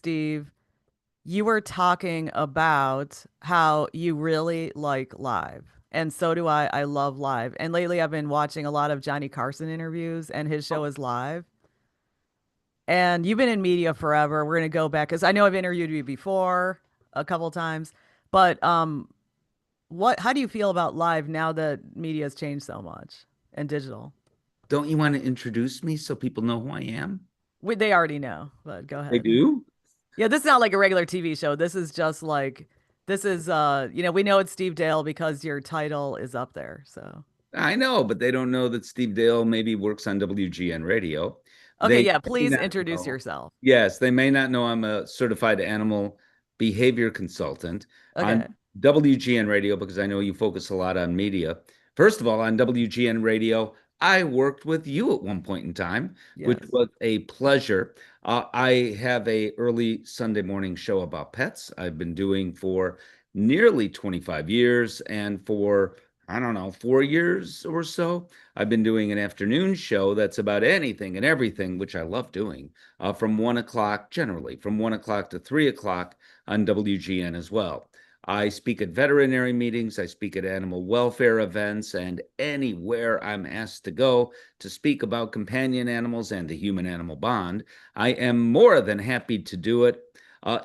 Steve, you were talking about how you really like live. And so do I. I love live. And lately I've been watching a lot of Johnny Carson interviews, and his show is live. And you've been in media forever. We're going to go back because I know I've interviewed you before a couple of times. But how do you feel about live now that media has changed so much and digital? Don't you want to introduce me so people know who I am? They already know, but go They ahead. do? Yeah, this is not like a regular TV show. This is we know it's Steve Dale because your title is up there. So I know, but they don't know that Steve Dale maybe works on WGN radio. okay, They yeah, may please not introduce know. yourself. Yes, they may not know I'm a certified animal behavior consultant on Okay. WGN radio because I know you focus a lot on media. First of all, on WGN radio, I worked with you at one point in time, which Yes. was a pleasure. I have a early Sunday morning show about pets. I've been doing for nearly 25 years, and for I don't know, 4 years or so, I've been doing an afternoon show that's about anything and everything, which I love doing, from 1 o'clock, generally from 1 o'clock to 3 o'clock on WGN as well. I speak at veterinary meetings, I speak at animal welfare events, and anywhere I'm asked to go to speak about companion animals and the human animal bond, I am more than happy to do it.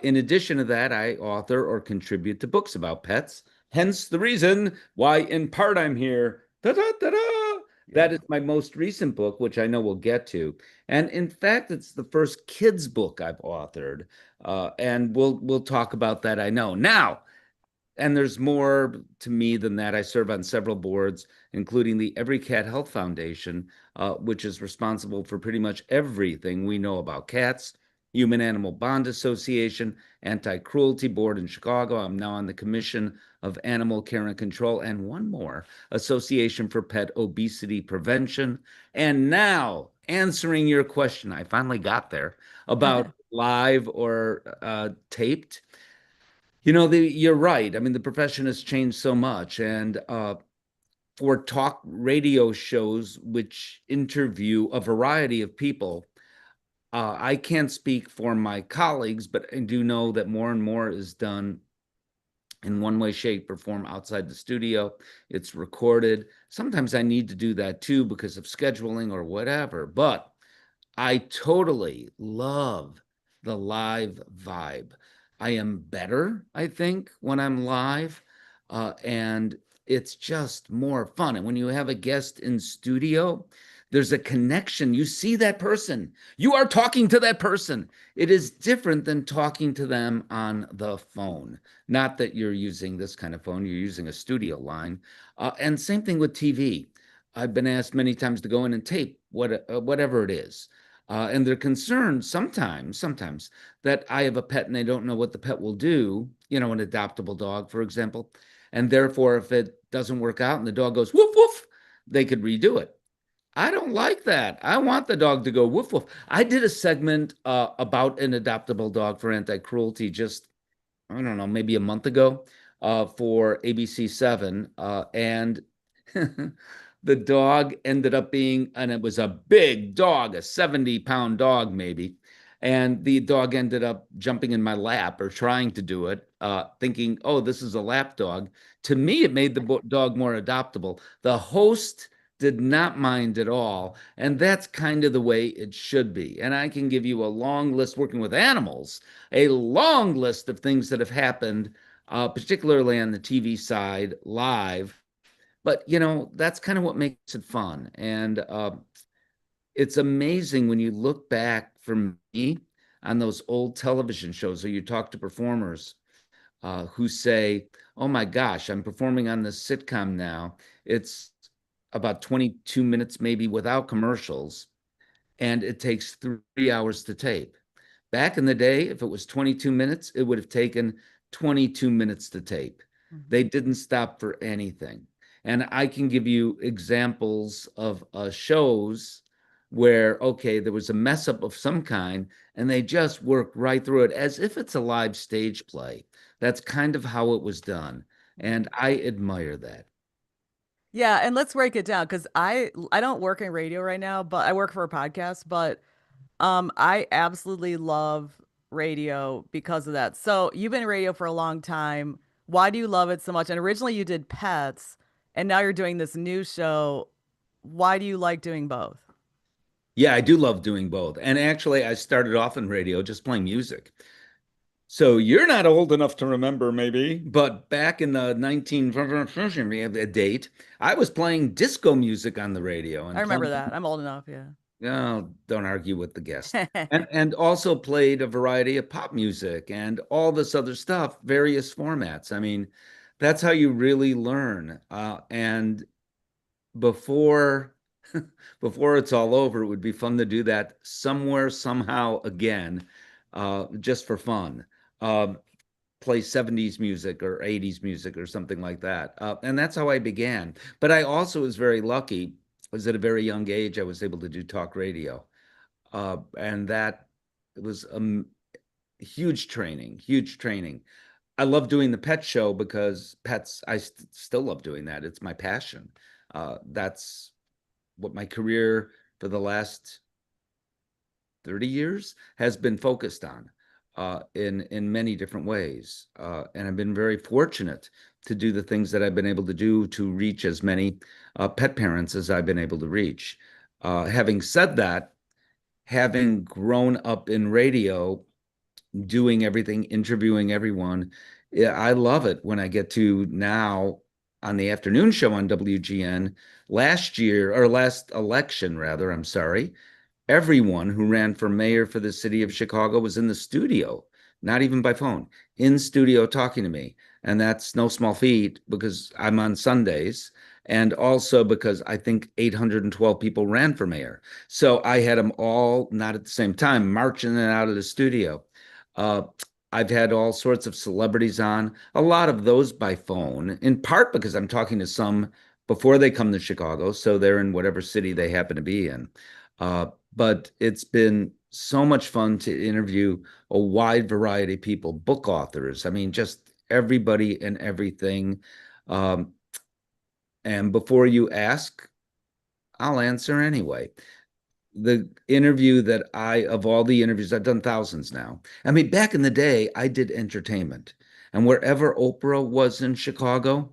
In addition to that, I author or contribute to books about pets. Hence the reason why, in part, I'm here. Da, da, da, da. That Yeah. is my most recent book, which I know we'll get to. And in fact, it's the first kids book I've authored. And we'll talk about that, I know. Now, and there's more to me than that. I serve on several boards, including the Every Cat Health Foundation, which is responsible for pretty much everything we know about cats. Human Animal Bond Association, Anti Cruelty Board in Chicago. I'm now on the Commission of Animal Care and Control, and one more, Association for Pet Obesity Prevention. And now, answering your question, I finally got there about live or taped. You're right. I mean, the profession has changed so much, and for talk radio shows which interview a variety of people, I can't speak for my colleagues, but I do know that more and more is done in one way, shape, or form outside the studio. It's recorded. Sometimes I need to do that too because of scheduling or whatever, but I totally love the live vibe. I am better, I think, when I'm live, and it's just more fun. And when you have a guest in studio, there's a connection. You see that person, you are talking to that person. It is different than talking to them on the phone. Not that you're using this kind of phone, you're using a studio line. And same thing with TV. I've been asked many times to go in and tape whatever it is. And they're concerned sometimes that I have a pet and they don't know what the pet will do, an adoptable dog, for example. And therefore, if it doesn't work out and the dog goes woof woof, they could redo it. I don't like that. I want the dog to go woof woof. I did a segment about an adoptable dog for anti cruelty just, I don't know, maybe a month ago for ABC7. And the dog ended up being, and it was a big dog, a 70-pound dog, maybe. And the dog ended up jumping in my lap or trying to do it, thinking, oh, this is a lap dog. To me, it made the dog more adoptable. The host did not mind at all. And that's kind of the way it should be. And I can give you a long list working with animals, a long list of things that have happened, particularly on the TV side, live. But that's kind of what makes it fun. And it's amazing when you look back for me on those old television shows or you talk to performers who say, oh my gosh, I'm performing on this sitcom now. It's about 22 minutes, maybe without commercials, and it takes 3 hours to tape. Back in the day, if it was 22 minutes, it would have taken 22 minutes to tape. They Mhm. didn't stop for anything. And I can give you examples of shows where, okay, there was a mess up of some kind, and they just worked right through it as if it's a live stage play. That's kind of how it was done. And I admire that. Yeah, and let's break it down because I don't work in radio right now, but I work for a podcast, but I absolutely love radio because of that. So you've been in radio for a long time. Why do you love it so much? And originally you did pets, and now you're doing this new show. Why do you like doing both? Yeah, I do love doing both. And actually, I started off in radio just playing music. So you're not old enough to remember, maybe, but back in the 19 we have a date, I was playing disco music on the radio I and remember playing, that. I'm old enough, yeah. oh, don't argue with the guest. And also played a variety of pop music and all this other stuff, various formats. I mean, that's how you really learn. And before before it's all over, it would be fun to do that somewhere, somehow again, just for fun. Um, Play 70s music or 80s music or something like that. And that's how I began. But I also was very lucky, was at a very young age, I was able to do talk radio. And that was huge training, huge training. I love doing the pet show because pets, I still love doing that. It's my passion. That's what my career for the last 30 years has been focused on in many different ways. And I've been very fortunate to do the things that I've been able to do to reach as many pet parents as I've been able to reach. Having said that, having grown up in radio, doing everything, interviewing everyone, yeah, I love it when I get to now on the afternoon show on WGN last year or last election, rather, I'm sorry, everyone who ran for mayor for the city of Chicago was in the studio, not even by phone, in studio talking to me. And that's no small feat because I'm on Sundays and also because I think 812 people ran for mayor. So I had them all, not at the same time, marching in and out of the studio. Uh, I've had all sorts of celebrities on, a lot of those by phone, in part because I'm talking to some before they come to Chicago. So they're in whatever city they happen to be in. But it's been so much fun to interview a wide variety of people, book authors. I mean, just everybody and everything. Um, and before you ask, I'll answer anyway. The interview that of all the interviews, I've done thousands now. I mean, back in the day, I did entertainment. And wherever Oprah was in Chicago,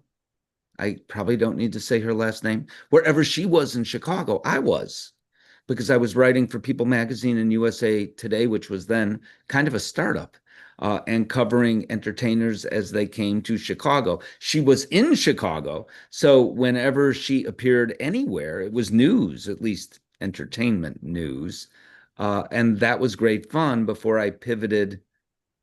I probably don't need to say her last name. Wherever she was in Chicago, I was because I was writing for People Magazine and USA Today, which was then kind of a startup, and covering entertainers as they came to Chicago. She was in Chicago. So whenever she appeared anywhere, it was news, at least entertainment news. And that was great fun before I pivoted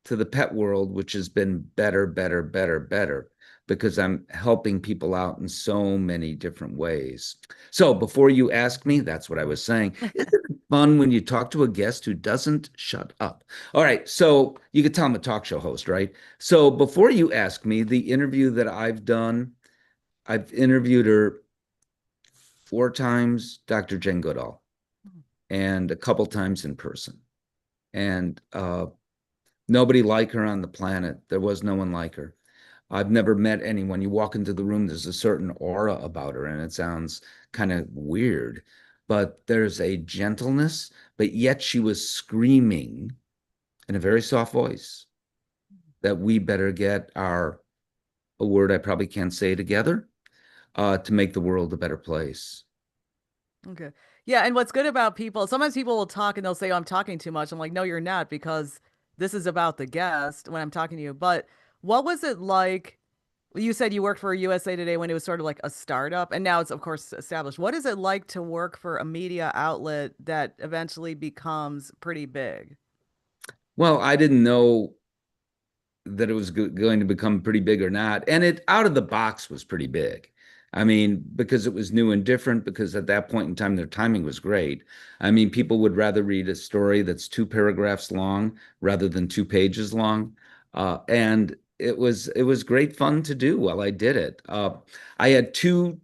to the pet world, which has been better, better, better, better, because I'm helping people out in so many different ways. So before you ask me, that's what I was saying. Isn't it fun when you talk to a guest who doesn't shut up? All right. So you could tell I'm a talk show host, right? So before you ask me, the interview that I've done, I've interviewed her 4 times, Dr. Jane Goodall, and a couple times in person. And nobody like her on the planet. There was no one like her. I've never met anyone. You walk into the room, there's a certain aura about her, and it sounds kind of weird, but there's a gentleness, but yet she was screaming in a very soft voice that we better get a word I probably can't say together, to make the world a better place. Okay. Yeah, and what's good about people, sometimes people will talk and they'll say, "Oh, I'm talking too much." I'm like, "No, you're not, because this is about the guest when I'm talking to you." But what was it like? You said you worked for USA Today when it was sort of like a startup, and now it's of course established. What is it like to work for a media outlet that eventually becomes pretty big? Well, I didn't know that it was going to become pretty big or not. And it out of the box was pretty big. I mean, because it was new and different, because at that point in time, their timing was great. I mean, people would rather read a story that's 2 paragraphs long rather than 2 pages long. And it was great fun to do while I did it. I had 2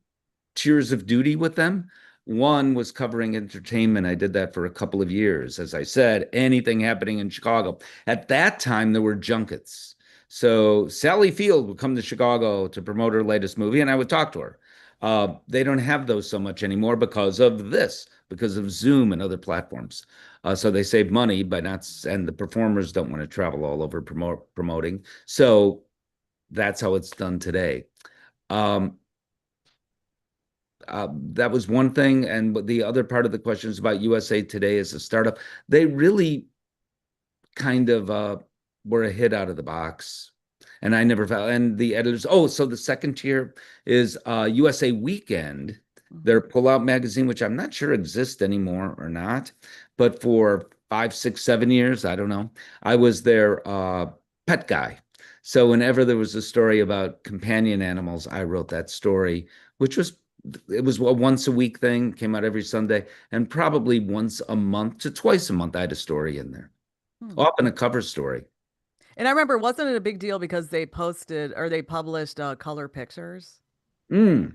tiers of duty with them. One was covering entertainment. I did that for a couple of years. As I said, anything happening in Chicago. At that time, there were junkets. So Sally Field would come to Chicago to promote her latest movie, and I would talk to her. They don't have those so much anymore because of this, because of Zoom and other platforms. So they save money by not, and the performers don't want to travel all over promoting. So that's how it's done today. Um, that was one thing. And the other part of the question is about USA Today as a startup. They really kind of were a hit out of the box. And I never felt, and the editors, oh, so the second tier is USA Weekend, Mhm. their pullout magazine, which I'm not sure exists anymore or not. But for 5, 6, 7 years, I don't know, I was their pet guy. So whenever there was a story about companion animals, I wrote that story, which was it was a once a week thing, came out every Sunday, and probably once a month to twice a month, I had a story in there, Hmm. often a cover story. And I remember, wasn't it a big deal because they posted or they published color pictures? Mm,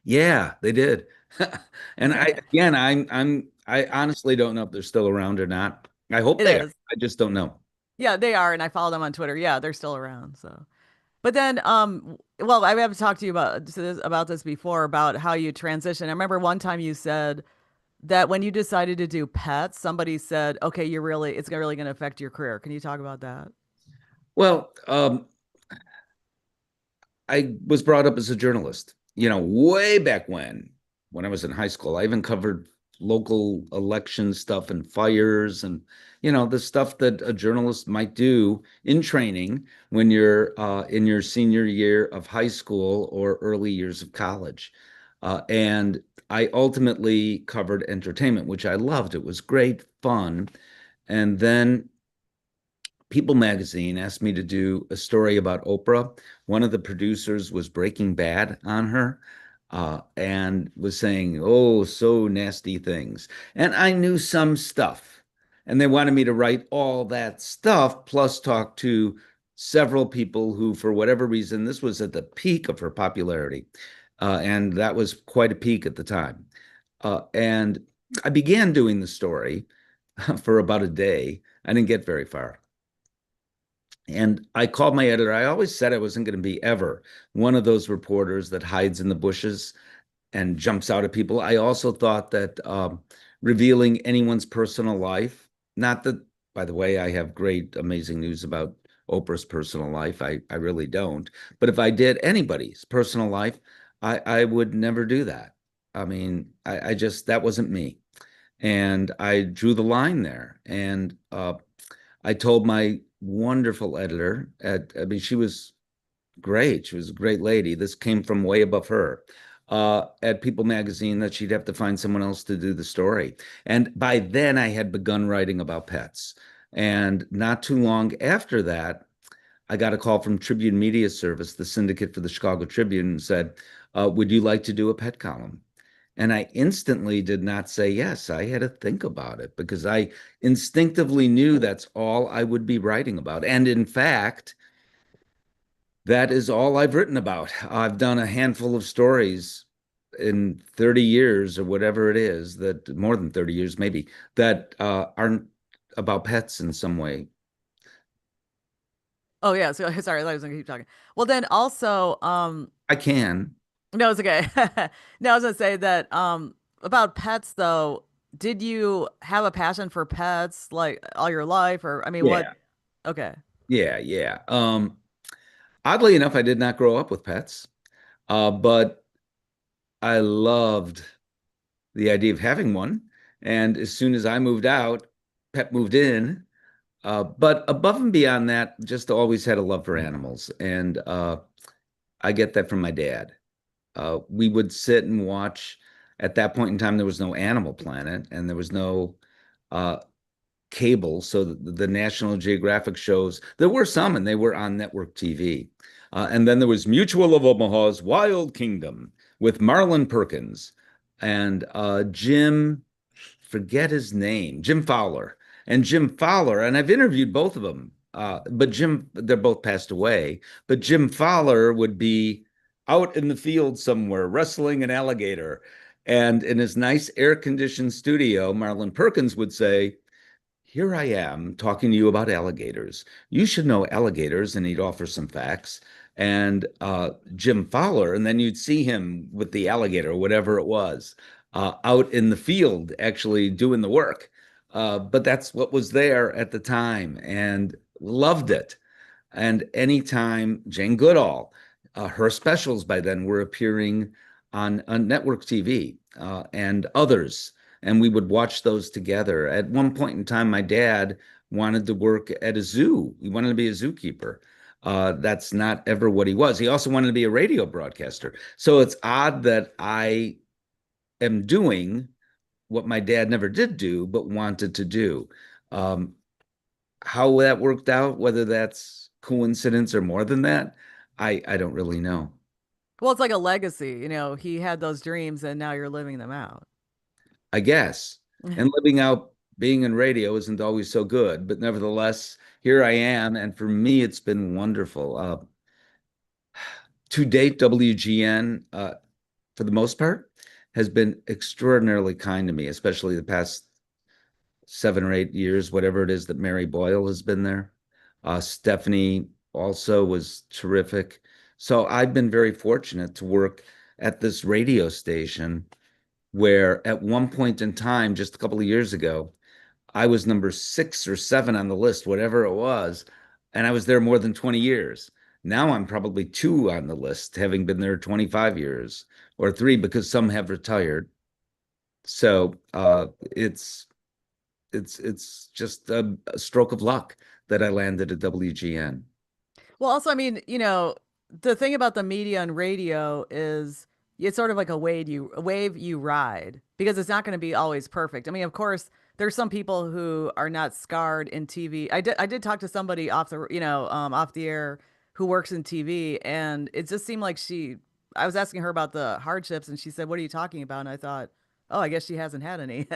yeah, they did. And I honestly don't know if they're still around or not. I hope It they are. is. I just don't know. Yeah, they are, and I follow them on Twitter. Yeah, they're still around. So, but then, well, I have talked to you about this before about how you transition. I remember one time you said that when you decided to do pets, somebody said, "Okay, it's really going to affect your career." Can you talk about that? Well, I was brought up as a journalist, way back when I was in high school. I even covered local election stuff and fires and, the stuff that a journalist might do in training when you're in your senior year of high school or early years of college. And I ultimately covered entertainment, which I loved. It was great fun. And then People Magazine asked me to do a story about Oprah. One of the producers was Breaking Bad on her, and was saying, oh, so nasty things. And I knew some stuff. And they wanted me to write all that stuff, plus talk to several people who, for whatever reason, this was at the peak of her popularity. And that was quite a peak at the time. And I began doing the story for about a day. I didn't get very far. And I called my editor. I always said I wasn't going to be ever one of those reporters that hides in the bushes and jumps out at people. I also thought that revealing anyone's personal life, not that, by the way, I have great, amazing news about Oprah's personal life. I really don't. But if I did anybody's personal life, I would never do that. I mean, I just, that wasn't me. And I drew the line there. And I told my wonderful editor I mean, she was great. She was a great lady. This came from way above her. At People Magazine, that she'd have to find someone else to do the story. And by then, I had begun writing about pets. And not too long after that, I got a call from Tribune Media Service, the syndicate for the Chicago Tribune, and said, would you like to do a pet column? And I instantly did not say yes. I had to think about it because I instinctively knew that's all I would be writing about. And in fact, that is all I've written about. I've done a handful of stories in 30 years or whatever it is, that more than 30 years maybe, that aren't about pets in some way. Oh yeah, so sorry, I was gonna keep talking. Well, then also, I can. no, it's okay. No, I was gonna say that about pets though, did you have a passion for pets like all your life, or I mean, what? Yeah. Okay. Yeah, yeah. Oddly enough, I did not grow up with pets, but I loved the idea of having one. And as soon as I moved out, Pep moved in. But above and beyond that, just always had a love for animals. And I get that from my dad. We would sit and watch. At that point in time, there was no Animal Planet and there was no uh, cable. So the National Geographic shows, there were some and they were on network TV. And then there was Mutual of Omaha's Wild Kingdom with Marlon Perkins and forget his name, Jim Fowler. And Jim Fowler, and I've interviewed both of them, but they're both passed away. But Jim Fowler would be out in the field somewhere wrestling an alligator. And in his nice air conditioned studio, Marlon Perkins would say, here I am talking to you about alligators. You should know alligators. And he'd offer some facts. And Jim Fowler, and then you'd see him with the alligator, whatever it was, out in the field actually doing the work. But that's what was there at the time and loved it. And anytime Jane Goodall, her specials by then were appearing on network TV and others, and we would watch those together. At one point in time, my dad wanted to work at a zoo. He wanted to be a zookeeper. That's not ever what he was. He also wanted to be a radio broadcaster. So it's odd that I am doing what my dad never did do, but wanted to do. Um, how that worked out, whether that's coincidence or more than that, I don't really know. Well, it's like a legacy. He had those dreams and now you're living them out. I guess. And living out being in radio isn't always so good, but nevertheless, here I am. And for me, it's been wonderful. To date, WGN, for the most part, has been extraordinarily kind to me, especially the past 7 or 8 years, whatever it is that Mary Boyle has been there. Stephanie also was terrific. So I've been very fortunate to work at this radio station where at one point in time, just a couple of years ago, I was number 6 or 7 on the list, whatever it was, and I was there more than 20 years. Now I'm probably 2 on the list, having been there 25 years, or 3 because some have retired. So it's just a stroke of luck that I landed at WGN. Well, also, I mean, the thing about the media and radio is it's sort of like a wave you ride because it's not going to be always perfect. I mean, of course, there's some people who are not scarred in TV. I did talk to somebody off the air who works in TV, and it just seemed like I was asking her about the hardships, and she said, "What are you talking about?" And I thought, "Oh, I guess she hasn't had any."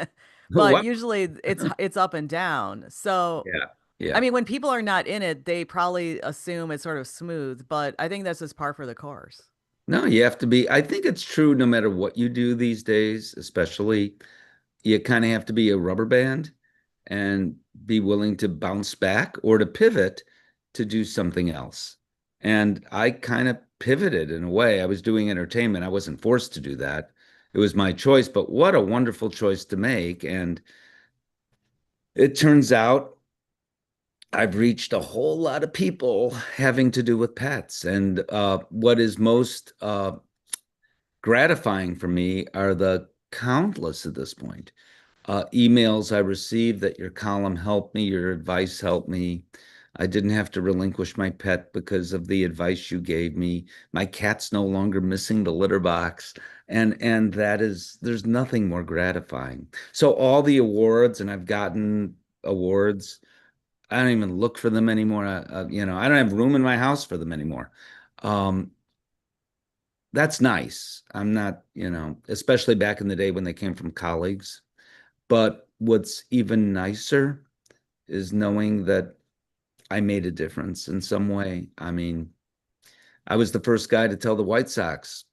But What? usually it's up and down. So Yeah, I yeah. mean, when people are not in it, they probably assume it's sort of smooth, but I think that's just par for the course. No, you have to be. I think it's true no matter what you do these days, especially you kind of have to be a rubber band and be willing to bounce back or to pivot to do something else. And I kind of pivoted in a way. I was doing entertainment. I wasn't forced to do that. It was my choice, but what a wonderful choice to make. And it turns out I've reached a whole lot of people having to do with pets. And what is most gratifying for me are the countless at this point emails I received that your column helped me, your advice helped me. I didn't have to relinquish my pet because of the advice you gave me. My cat's no longer missing the litter box. And that is, there's nothing more gratifying. So all the awards, and I've gotten awards, I don't even look for them anymore. I don't have room in my house for them anymore. Um, that's nice. I'm not, especially back in the day when they came from colleagues. But what's even nicer is knowing that I made a difference in some way. I mean, I was the first guy to tell the White Sox,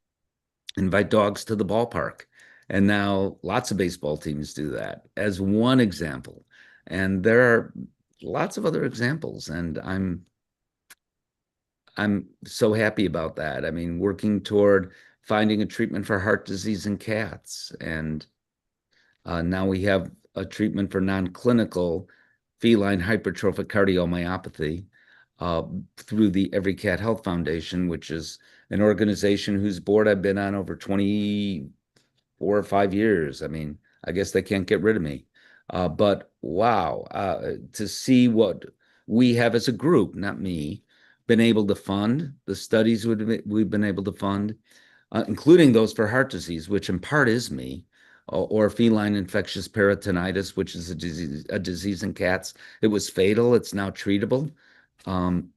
invite dogs to the ballpark. And now lots of baseball teams do that as one example. And there are lots of other examples. And I'm so happy about that. I mean, working toward finding a treatment for heart disease in cats. And now we have a treatment for non-clinical feline hypertrophic cardiomyopathy uh, through the Every Cat Health Foundation, which is an organization whose board I've been on over 24 or 5 years. I mean, I guess they can't get rid of me. But wow, to see what we have as a group, not me, been able to fund, the studies we've been able to fund, including those for heart disease, which in part is me, or feline infectious peritonitis, which is a disease in cats. It was fatal. It's now treatable. Um,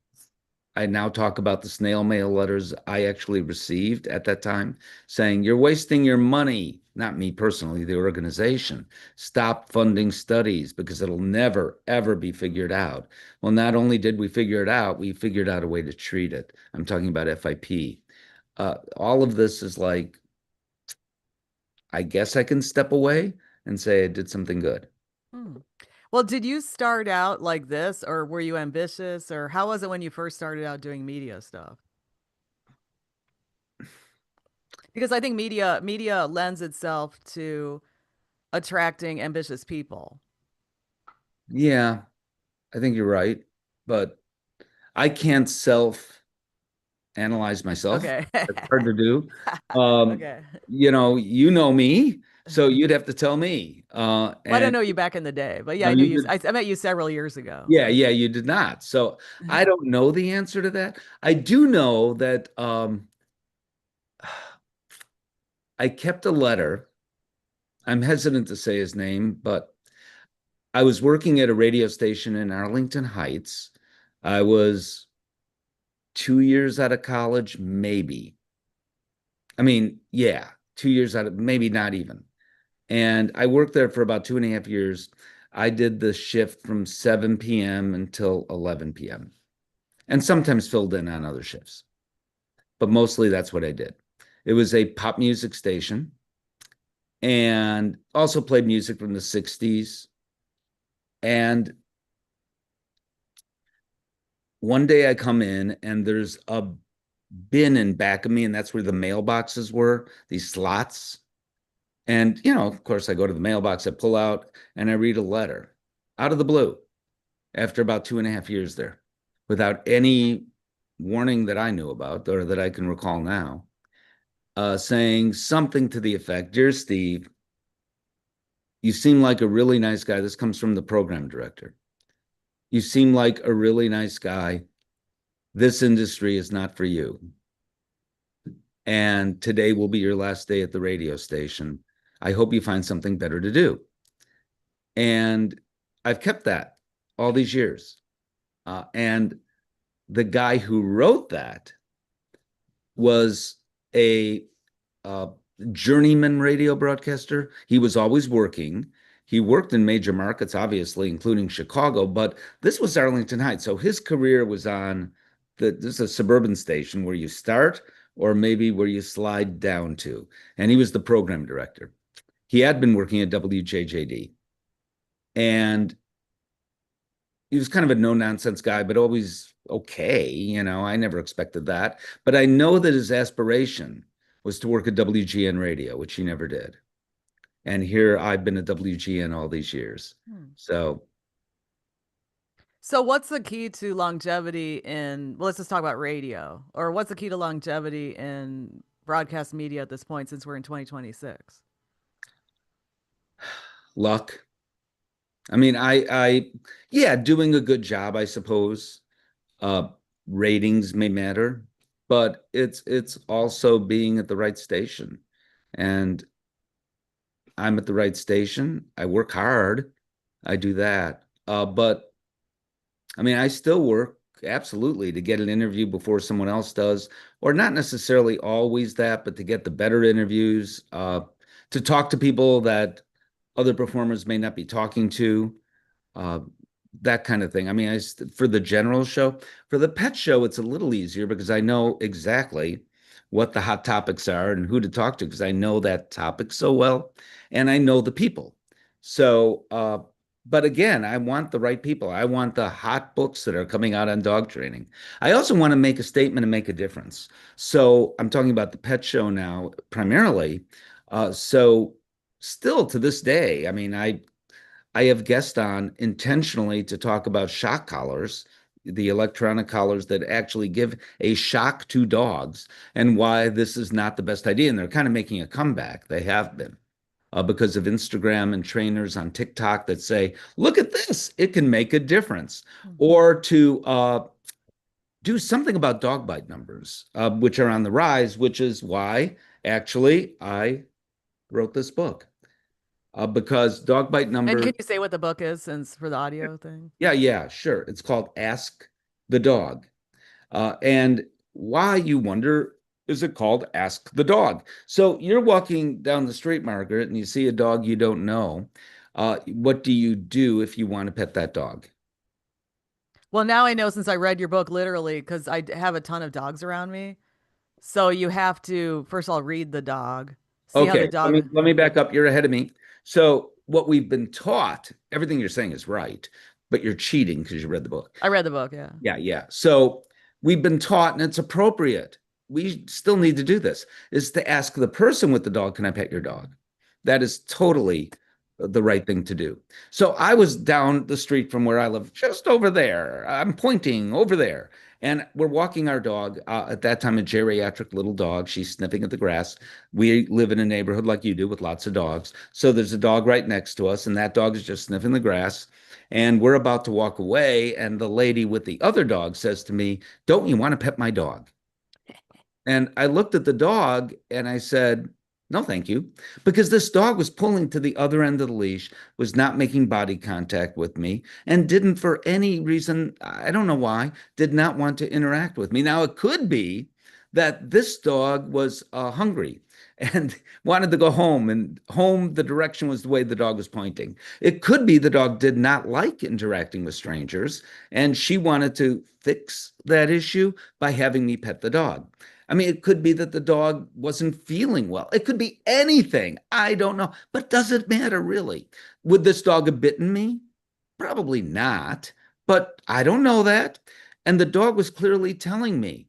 I now talk about the snail mail letters I actually received at that time saying, you're wasting your money, not me personally, the organization. Stop funding studies because it'll never, ever be figured out. Well, not only did we figure it out, we figured out a way to treat it. I'm talking about FIP. All of this is like, I guess I can step away and say I did something good. Hmm. Well, did you start out like this, or were you ambitious, or how was it when you first started out doing media stuff? Because I think media lends itself to attracting ambitious people. Yeah, I think you're right, but I can't self analyze myself. Okay. It's hard to do. Um, Okay. you know me, so you'd have to tell me. Well, I didn't And know you back in the day, but yeah, no, I knew you you. did. I met you several years ago. Yeah, yeah, you did not. So I don't know the answer to that. I do know that I kept a letter. I'm hesitant to say his name, but I was working at a radio station in Arlington Heights. I was 2 years out of college, maybe. I mean, yeah, 2 years out of maybe not even. And I worked there for about 2.5 years. I did the shift from 7 p.m. until 11 p.m. and sometimes filled in on other shifts, but mostly that's what I did. It was a pop music station and also played music from the 60s. And one day I come in and there's a bin in back of me, and that's where the mailboxes were, these slots. And, of course, I go to the mailbox, I pull out, and I read a letter out of the blue after about 2.5 years there without any warning that I knew about or that I can recall now, saying something to the effect, Dear Steve, you seem like a really nice guy. This comes from the program director. You seem like a really nice guy. This industry is not for you. And today will be your last day at the radio station. I hope you find something better to do. And I've kept that all these years. And the guy who wrote that was a uh, journeyman radio broadcaster. He was always working. He worked in major markets, obviously, including Chicago, but this was Arlington Heights. So his career was on this is a suburban station where you start or maybe where you slide down to. And he was the program director. He had been working at WJJD. And he was kind of a no nonsense guy, but always okay. I never expected that. But I know that his aspiration was to work at WGN radio, which he never did. And here I've been at WGN all these years. Hmm. So, So, what's the key to longevity in, well, let's just talk about radio, or what's the key to longevity in broadcast media at this point since we're in 2026? luck. I mean, yeah, doing a good job, I suppose. Uh, Ratings may matter, but it's also being at the right station. And I'm at the right station. I work hard. I do that. But I mean, I still work absolutely to get an interview before someone else does, or not necessarily always that, but to get the better interviews, to talk to people that other performers may not be talking to, uh, that kind of thing. I mean, for the general show, for the pet show, it's a little easier because I know exactly what the hot topics are and who to talk to because I know that topic so well and I know the people. So, but again, I want the right people. I want the hot books that are coming out on dog training. I also want to make a statement and make a difference. So I'm talking about the pet show now primarily. So still to this day, I mean, I have guests on intentionally to talk about shock collars, the electronic collars that actually give a shock to dogs, and why this is not the best idea. And they're kind of making a comeback. They have been because of Instagram and trainers on TikTok that say, look at this, it can make a difference. Hmm. Or to do something about dog bite numbers, which are on the rise, which is why actually I wrote this book. Because dog bite And numbers. can you say what the book is since for the audio thing? Yeah, yeah, sure. It's called Ask the Dog. And why, you wonder, is it called Ask the Dog? So you're walking down the street, Margaret, and you see a dog you don't know. What do you do if you want to pet that dog? Well, now I know since I read your book literally, because have a ton of dogs around me. So you have to, first of all, read the dog, see how Okay, the let dog. me let me back up. You're ahead of me. So what we've been taught, everything you're saying is right, but you're cheating because you read the book. I read the book, yeah. Yeah, yeah. So we've been taught, and it's appropriate. We still need to do this, is to ask the person with the dog, can I pet your dog? That is totally the right thing to do. So I was down the street from where I live, just over there. I'm pointing over there. And we're walking our dog, at that time, a geriatric little dog. She's sniffing at the grass. We live in a neighborhood like you do with lots of dogs. So there's a dog right next to us, and that dog is just sniffing the grass. And we're about to walk away. And the lady with the other dog says to me, don't you want to pet my dog? And I looked at the dog and I said, no, thank you. Because this dog was pulling to the other end of the leash, was not making body contact with me, and didn't, for any reason, I don't know why, did not want to interact with me. Now, it could be that this dog was hungry and wanted to go home, and home, the direction was the way the dog was pointing. It could be the dog did not like interacting with strangers, and she wanted to fix that issue by having me pet the dog. I mean, it could be that the dog wasn't feeling well. It could be anything. I don't know. But does it matter really? Would this dog have bitten me? Probably not. But I don't know that. And the dog was clearly telling me,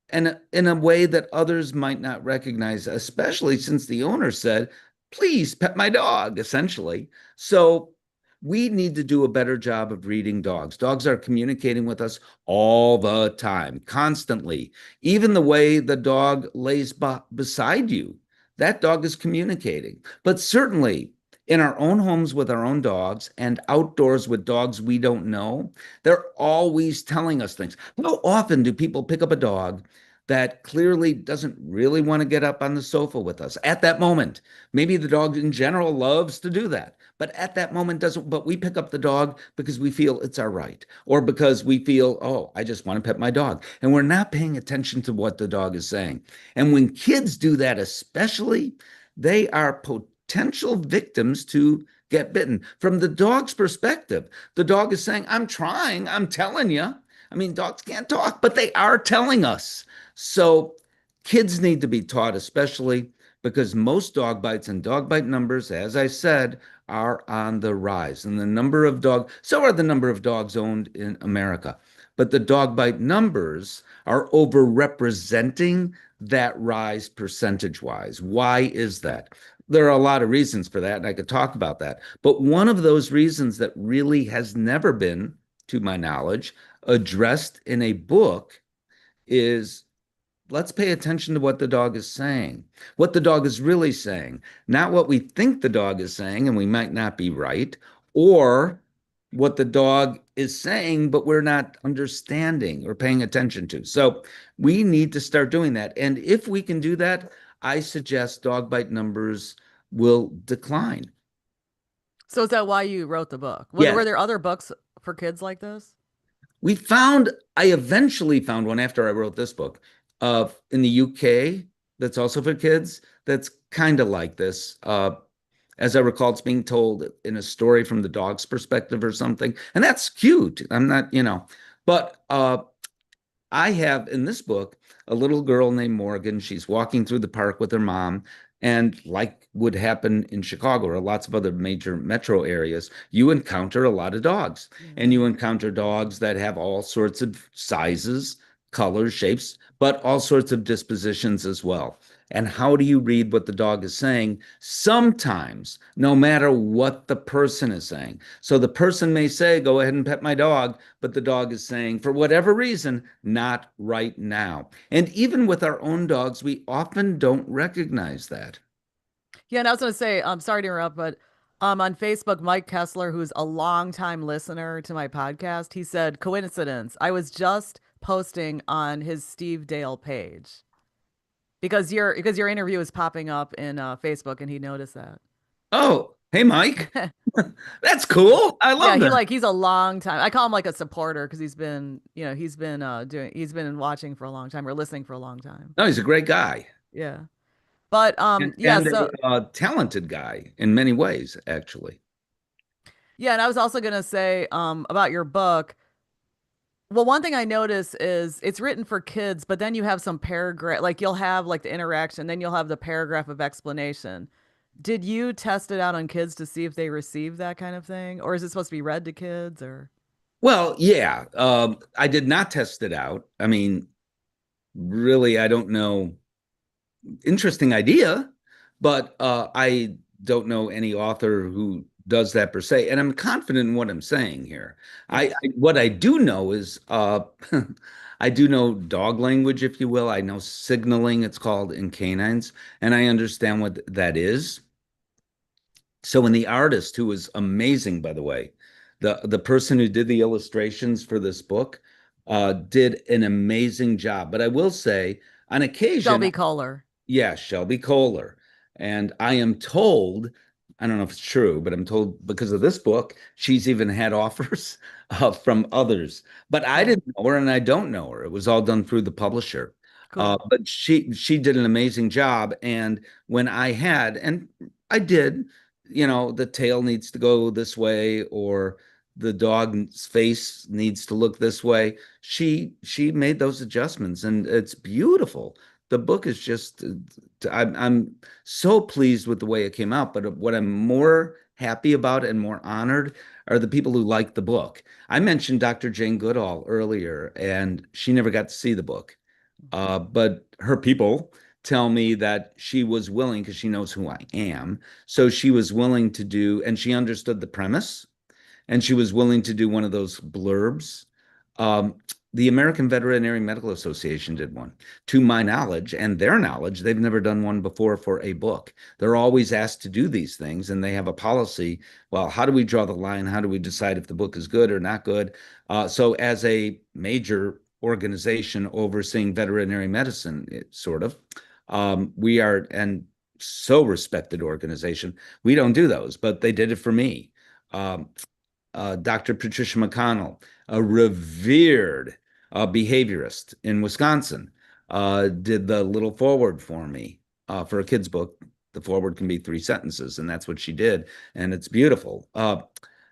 and in a way that others might not recognize, especially since the owner said, please pet my dog, essentially. So we need to do a better job of reading dogs. Dogs are communicating with us all the time, constantly. Even the way the dog lays beside you, that dog is communicating. But certainly in our own homes with our own dogs and outdoors with dogs we don't know, they're always telling us things. How often do people pick up a dog that clearly doesn't really want to get up on the sofa with us at that moment? Maybe the dog in general loves to do that, but at that moment doesn't. But we pick up the dog because we feel it's our right, or because we feel, oh, I just want to pet my dog. And we're not paying attention to what the dog is saying. And when kids do that, especially, they are potential victims to get bitten. From the dog's perspective, the dog is saying, I'm trying, I'm telling you. I mean, dogs can't talk, but they are telling us. So kids need to be taught, especially because most dog bites and dog bite numbers, as I said, are on the rise. And the number of dogs, so are the number of dogs owned in America. But the dog bite numbers are overrepresenting that rise percentage wise. Why is that? There are a lot of reasons for that, and I could talk about that. But one of those reasons that really has never been, to my knowledge, addressed in a book is, let's pay attention to what the dog is saying, what the dog is really saying, not what we think the dog is saying, and we might not be right, or what the dog is saying, but we're not understanding or paying attention to. So we need to start doing that. And if we can do that, I suggest dog bite numbers will decline. So is that why you wrote the book? Yeah, Were there other books for kids like this? I eventually found one after I wrote this book in the UK that's also for kids that's kind of like this. As I recall, it's being told in a story from the dog's perspective or something. And that's cute. I'm not, but I have in this book a little girl named Morgan. She's walking through the park with her mom. And like would happen in Chicago or lots of other major metro areas, you encounter a lot of dogs. And you encounter dogs that have all sorts of sizes, colors, shapes, but all sorts of dispositions as well. And how do you read what the dog is saying? Sometimes, no matter what the person is saying. So the person may say, go ahead and pet my dog, but the dog is saying, for whatever reason, not right now. And even with our own dogs, we often don't recognize that. Yeah, and I was going to say, I'm sorry to interrupt, but on Facebook, Mike Kessler, who's a longtime listener to my podcast, he said, coincidence. I was just posting on his Steve Dale page because your interview is popping up in Facebook, and he noticed that. Oh, hey, Mike. That's cool. I Yeah, love that. he's a long time. I call him like a supporter because he's been watching for a long time or listening for a long time. No, he's a great guy Yeah. But and, yeah, and so a talented guy in many ways, actually. yeah, and I was also gonna say about your book. Well, one thing I notice is it's written for kids, but then you have some paragraph, like you'll have like the interaction, then you'll have the paragraph of explanation. Did you test it out on kids to see if they receive that kind of thing? Or is it supposed to be read to kids or? Well, yeah, I did not test it out. I mean, really, I don't know. Interesting idea, but I don't know any author who does that per se. And I'm confident in what I'm saying here. Yes. What I do know is I do know dog language, if you will. I know signaling, it's called in canines, and I understand what that is. So when the artist, who was amazing, by the way, the person who did the illustrations for this book, did an amazing job. But I will say, on occasion, Shelby Kohler. yeah, Shelby Kohler. And I am told, I don't know if it's true, but I'm told because of this book, she's even had offers from others. But I Cool. didn't know her and I don't know her. It was all done through the publisher. Cool. But she did an amazing job. And when I had, and I did, the tail needs to go this way or the dog's face needs to look this way. She made those adjustments and it's beautiful. The book is just I'm so pleased with the way it came out, but what I'm more happy about and more honored are the people who like the book. I mentioned Dr. Jane Goodall earlier, and she never got to see the book. But her people tell me that she was willing, because she knows who I am. So she was willing to do, and she understood the premise and she was willing to do one of those blurbs. Um, the American Veterinary Medical Association did one. To my knowledge and their knowledge, they've never done one before for a book. They're always asked to do these things, and they have a policy. Well, how do we draw the line? How do we decide if the book is good or not good? So, as a major organization overseeing veterinary medicine, sort of, we are, and so respected organization, we don't do those, but they did it for me. Um, Dr. Patricia McConnell, a revered behaviorist in Wisconsin, did the little forward for me for a kid's book. The forward can be 3 sentences, and that's what she did, and it's beautiful.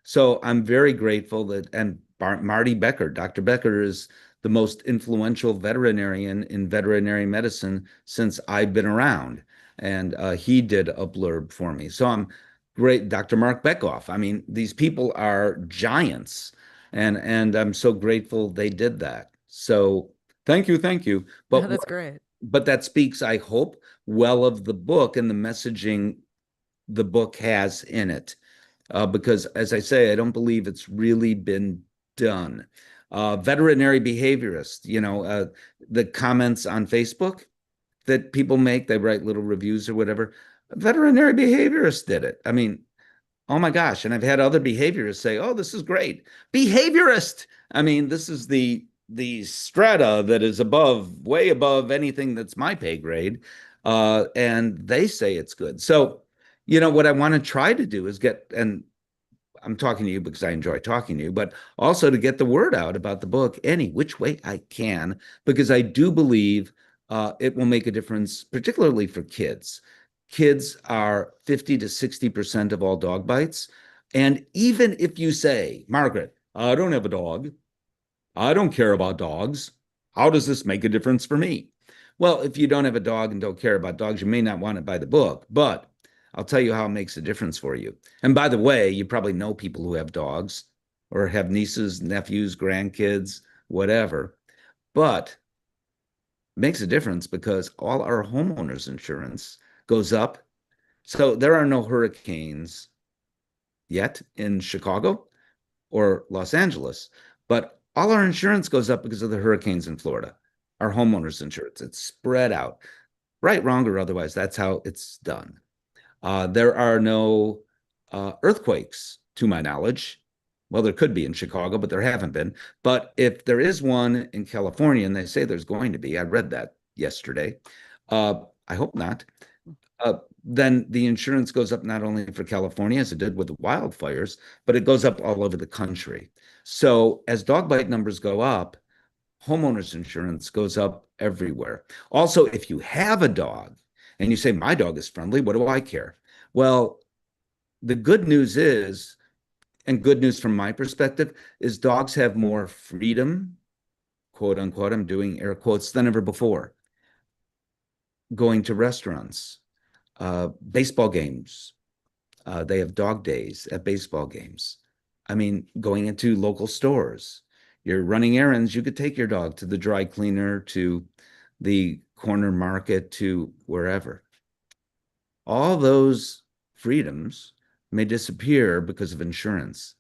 So I'm very grateful that, and Marty Becker, Dr. Becker is the most influential veterinarian in veterinary medicine since I've been around, and he did a blurb for me. So I'm great. Dr. Mark Beckhoff. I mean, these people are giants, and I'm so grateful they did that. So thank you. But That's great. but that speaks, I hope, well of the book and the messaging the book has in it. Because, as I say, I don't believe it's really been done. Veterinary behaviorist, the comments on Facebook that people make, they write little reviews or whatever. Veterinary behaviorists did it. I mean, oh my gosh. And I've had other behaviorists say, "Oh, this is great." Behaviorist. I mean, this is the strata that is above, way above anything that's my pay grade. And they say it's good. So, what I want to try to do is get, and I'm talking to you because I enjoy talking to you, but also to get the word out about the book any which way I can, because I do believe it will make a difference, particularly for kids. Kids are 50 to 60% of all dog bites. And even if you say, Margaret, I don't have a dog, I don't care about dogs, how does this make a difference for me? Well, if you don't have a dog and don't care about dogs, you may not want to buy the book, but I'll tell you how it makes a difference for you. And by the way, you probably know people who have dogs or have nieces, nephews, grandkids, whatever. But it makes a difference because all our homeowners insurance goes up. So there are no hurricanes yet in Chicago or Los Angeles, but all our insurance goes up because of the hurricanes in Florida. Our homeowners insurance, it's spread out, right, wrong, or otherwise. That's how it's done. There are no earthquakes, to my knowledge. Well, there could be in Chicago, but there haven't been. But if there is one in California, and they say there's going to be, I read that yesterday. I hope not. Then the insurance goes up not only for California, as it did with the wildfires, but it goes up all over the country. So as dog bite numbers go up, homeowners insurance goes up everywhere. Also, if you have a dog and you say, my dog is friendly, what do I care? Well, the good news is, and good news from my perspective, is dogs have more freedom, quote unquote, I'm doing air quotes, than ever before, going to restaurants, Baseball games. They have dog days at baseball games. I mean, going into local stores, you're running errands, you could take your dog to the dry cleaner, to the corner market, to wherever. All those freedoms may disappear because of insurance.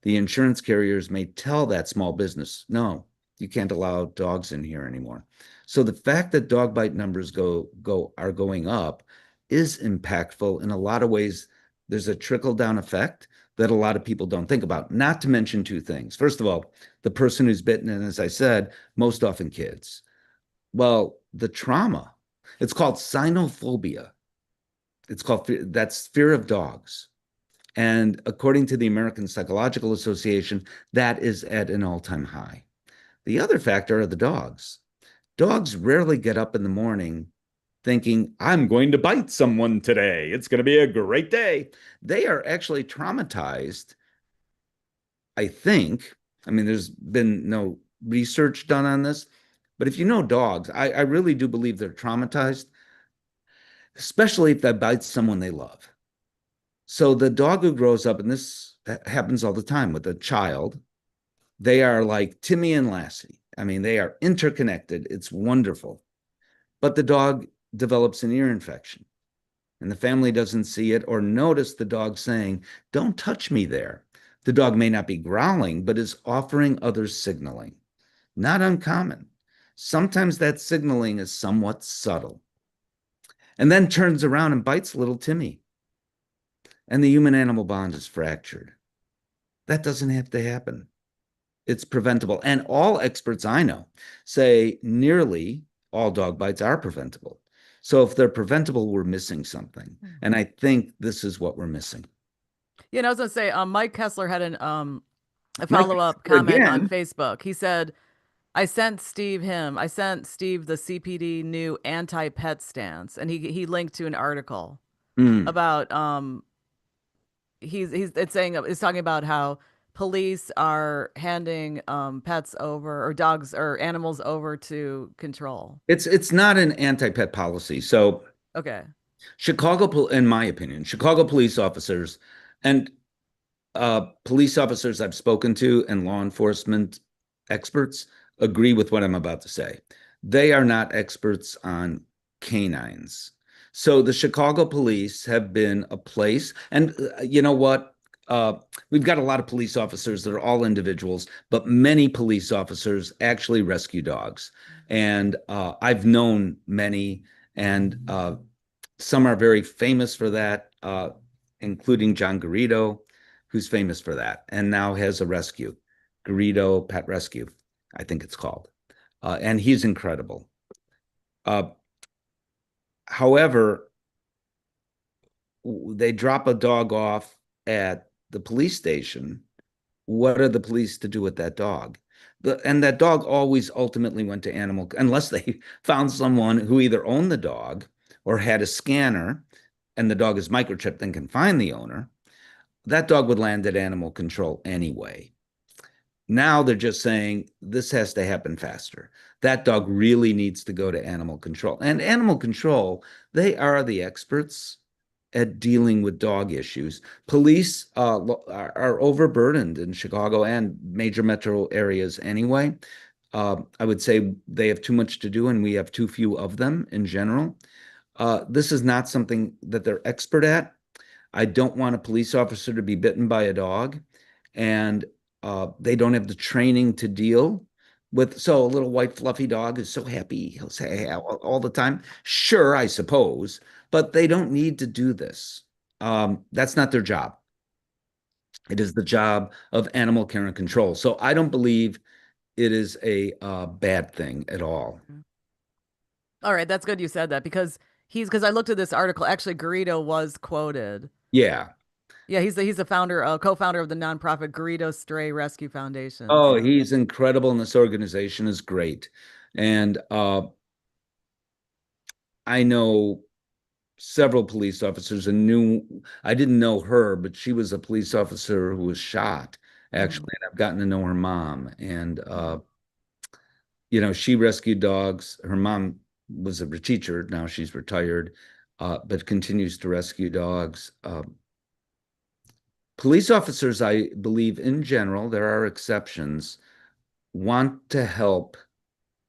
The insurance carriers may tell that small business, no, you can't allow dogs in here anymore. So the fact that dog bite numbers are going up is impactful in a lot of ways. There's a trickle down effect that a lot of people don't think about. Not to mention two things. First of all, the person who's bitten, and as I said, most often kids. Well, the trauma, it's called cynophobia. It's called that's fear of dogs. And according to the American Psychological Association, that is at an all-time high. The other factor are the dogs. Dogs rarely get up in the morning thinking, I'm going to bite someone today. It's going to be a great day. They are actually traumatized, I think. I mean, there's been no research done on this, but if you know dogs, I really do believe they're traumatized, especially if they bite someone they love. So the dog who grows up, and this happens all the time with a child, they are like Timmy and Lassie. I mean, they are interconnected. It's wonderful. But the dog develops an ear infection, and the family doesn't see it or notice the dog saying, don't touch me there. The dog may not be growling, but is offering others signaling. Not uncommon. Sometimes that signaling is somewhat subtle. And then turns around and bites little Timmy, and the human animal bond is fractured. That doesn't have to happen. It's preventable. And all experts I know say nearly all dog bites are preventable. So if they're preventable, we're missing something. And I think this is what we're missing. Yeah, and I was gonna say, Mike Kessler had a Mike, follow-up comment on again, Facebook. He said, I sent Steve the CPD new anti-pet stance, and he linked to an article mm, about he's it's saying it's talking about how police are handing pets over or dogs or animals over to control. it's not an anti-pet policy. So Okay. Chicago, in my opinion, Chicago police officers and police officers I've spoken to and law enforcement experts agree with what I'm about to say. They are not experts on canines. So the Chicago police have been a place, and you know what? We've got a lot of police officers that are all individuals, but many police officers actually rescue dogs. And I've known many, and some are very famous for that, including John Garrido, who's famous for that, and now has a rescue, Garrido Pet Rescue, I think it's called. And he's incredible. Uh, However, they drop a dog off at the police station. What are the police to do with that dog? And that dog always ultimately went to animal, unless they found someone who either owned the dog or had a scanner and the dog is microchipped and can find the owner. That dog would land at animal control anyway. Now they're just saying this has to happen faster. That dog really needs to go to animal control. And animal control, they are the experts at dealing with dog issues. Police are overburdened in Chicago and major metro areas anyway. I would say they have too much to do, and we have too few of them in general. This is not something that they're expert at. I don't want a police officer to be bitten by a dog, and they don't have the training to deal with. So a little white fluffy dog is so happy, he'll say hey, all the time. Sure, I suppose, but they don't need to do this. That's not their job. It is the job of animal care and control. So I don't believe it is a bad thing at all. All right, that's good you said that because I looked at this article. Actually, Garrido was quoted. Yeah. Yeah, he's the founder, co-founder of the nonprofit Garrido Stray Rescue Foundation. Oh, So he's incredible, and this organization is great. And I know several police officers and knew I didn't know her, but she was a police officer who was shot mhm. actually, and I've gotten to know her mom. And you know, she rescued dogs. Her mom was a teacher. Now she's retired. but continues to rescue dogs. Police officers, I believe, in general, there are exceptions, want to help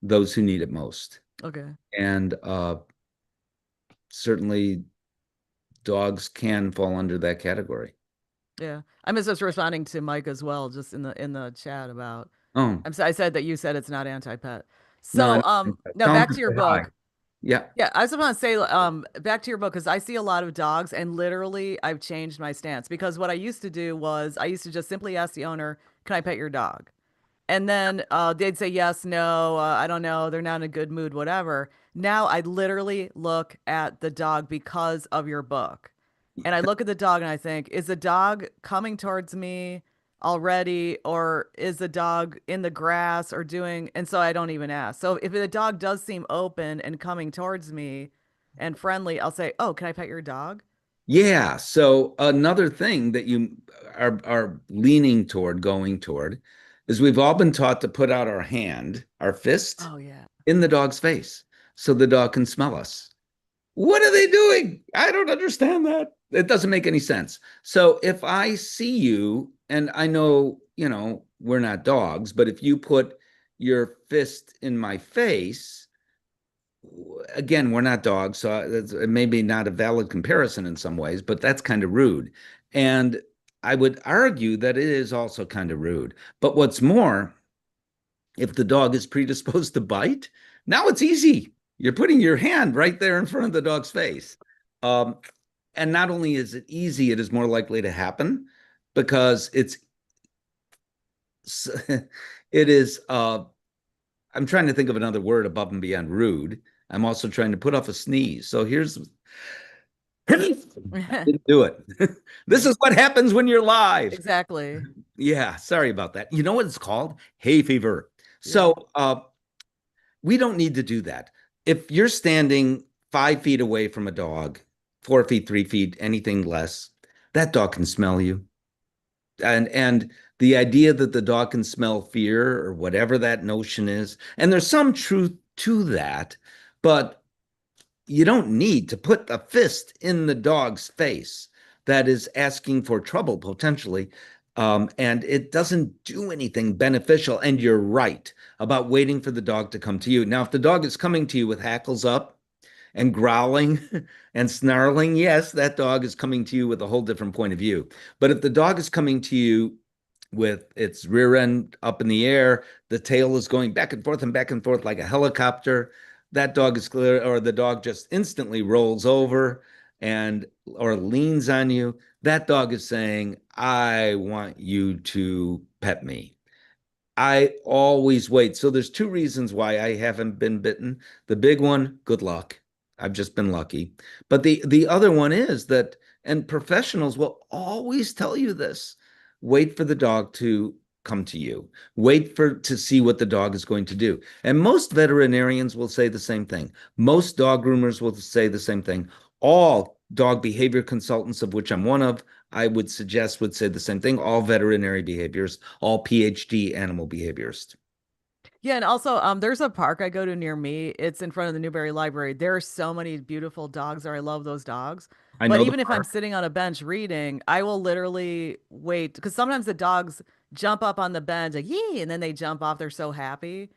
those who need it most. Okay. And certainly dogs can fall under that category. Yeah. I'm just responding to Mike as well, just in the chat about Oh, I said that you said it's not anti-pet. no, I So don't. now Tell them back to to your say hi. book. Yeah. Yeah, I just want to say back to your book because I see a lot of dogs and literally I've changed my stance because what I used to do was I used to just simply ask the owner, "Can I pet your dog?" And then they'd say yes, no, I don't know, they're not in a good mood, whatever. Now I literally look at the dog because of your book. And I look at the dog and I think, is the dog coming towards me already, or is the dog in the grass or doing? And so I don't even ask. So if the dog does seem open and coming towards me and friendly, I'll say, "Oh, can I pet your dog?" Yeah. So another thing that you are leaning toward, going toward, is we've all been taught to put out our hand, our fist, Oh, yeah. in the dog's face so the dog can smell us. What are they doing? I don't understand that. It doesn't make any sense. So if I see you, and I know, we're not dogs, but if you put your fist in my face, again, we're not dogs, so it's maybe not a valid comparison in some ways, but that's kind of rude. And I would argue that it is also kind of rude. But what's more, if the dog is predisposed to bite, now it's easy. You're putting your hand right there in front of the dog's face. Um, and not only is it easy, it is more likely to happen because it is I'm trying to think of another word above and beyond rude. I'm also trying to put off a sneeze. So here's I didn't do it. This is what happens when you're live. Exactly. Yeah, sorry about that. You know what it's called? Hay fever. Yeah. So we don't need to do that. If you're standing 5 feet away from a dog, 4 feet, 3 feet, anything less, that dog can smell you. And the idea that the dog can smell fear or whatever that notion is, and there's some truth to that, but you don't need to put a fist in the dog's face that is asking for trouble potentially. And it doesn't do anything beneficial. And you're right about waiting for the dog to come to you. Now, if the dog is coming to you with hackles up and growling and snarling, yes, that dog is coming to you with a whole different point of view. But if the dog is coming to you with its rear end up in the air, the tail is going back and forth like a helicopter, that dog is clear, or the dog just instantly rolls over and or leans on you. That dog is saying, I want you to pet me. I always wait. So there's two reasons why I haven't been bitten. The big one, good luck. I've just been lucky. But the other one is that, and professionals will always tell you this. Wait for the dog to come to you. Wait for to see what the dog is going to do. And most veterinarians will say the same thing. Most dog groomers will say the same thing. All dog behavior consultants, of which I'm one of, I would suggest would say the same thing. All veterinary behaviors, all PhD animal behaviorists. Yeah, and also there's a park I go to near me. It's in front of the Newberry Library. There are so many beautiful dogs there. I love those dogs. I But know the even if I'm park. sitting on a bench reading, I will literally wait because sometimes the dogs jump up on the bench like yee, and then they jump off. They're so happy.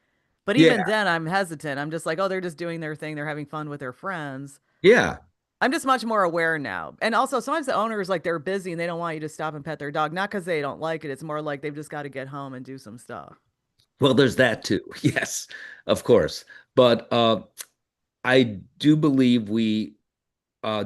But even Yeah, then, I'm hesitant. I'm just like, oh, they're just doing their thing. They're having fun with their friends. yeah. I'm just much more aware now. And also, sometimes the owners like they're busy and they don't want you to stop and pet their dog. Not because they don't like it. It's more like they've just got to get home and do some stuff. Well, there's that too. Yes, of course. But I do believe we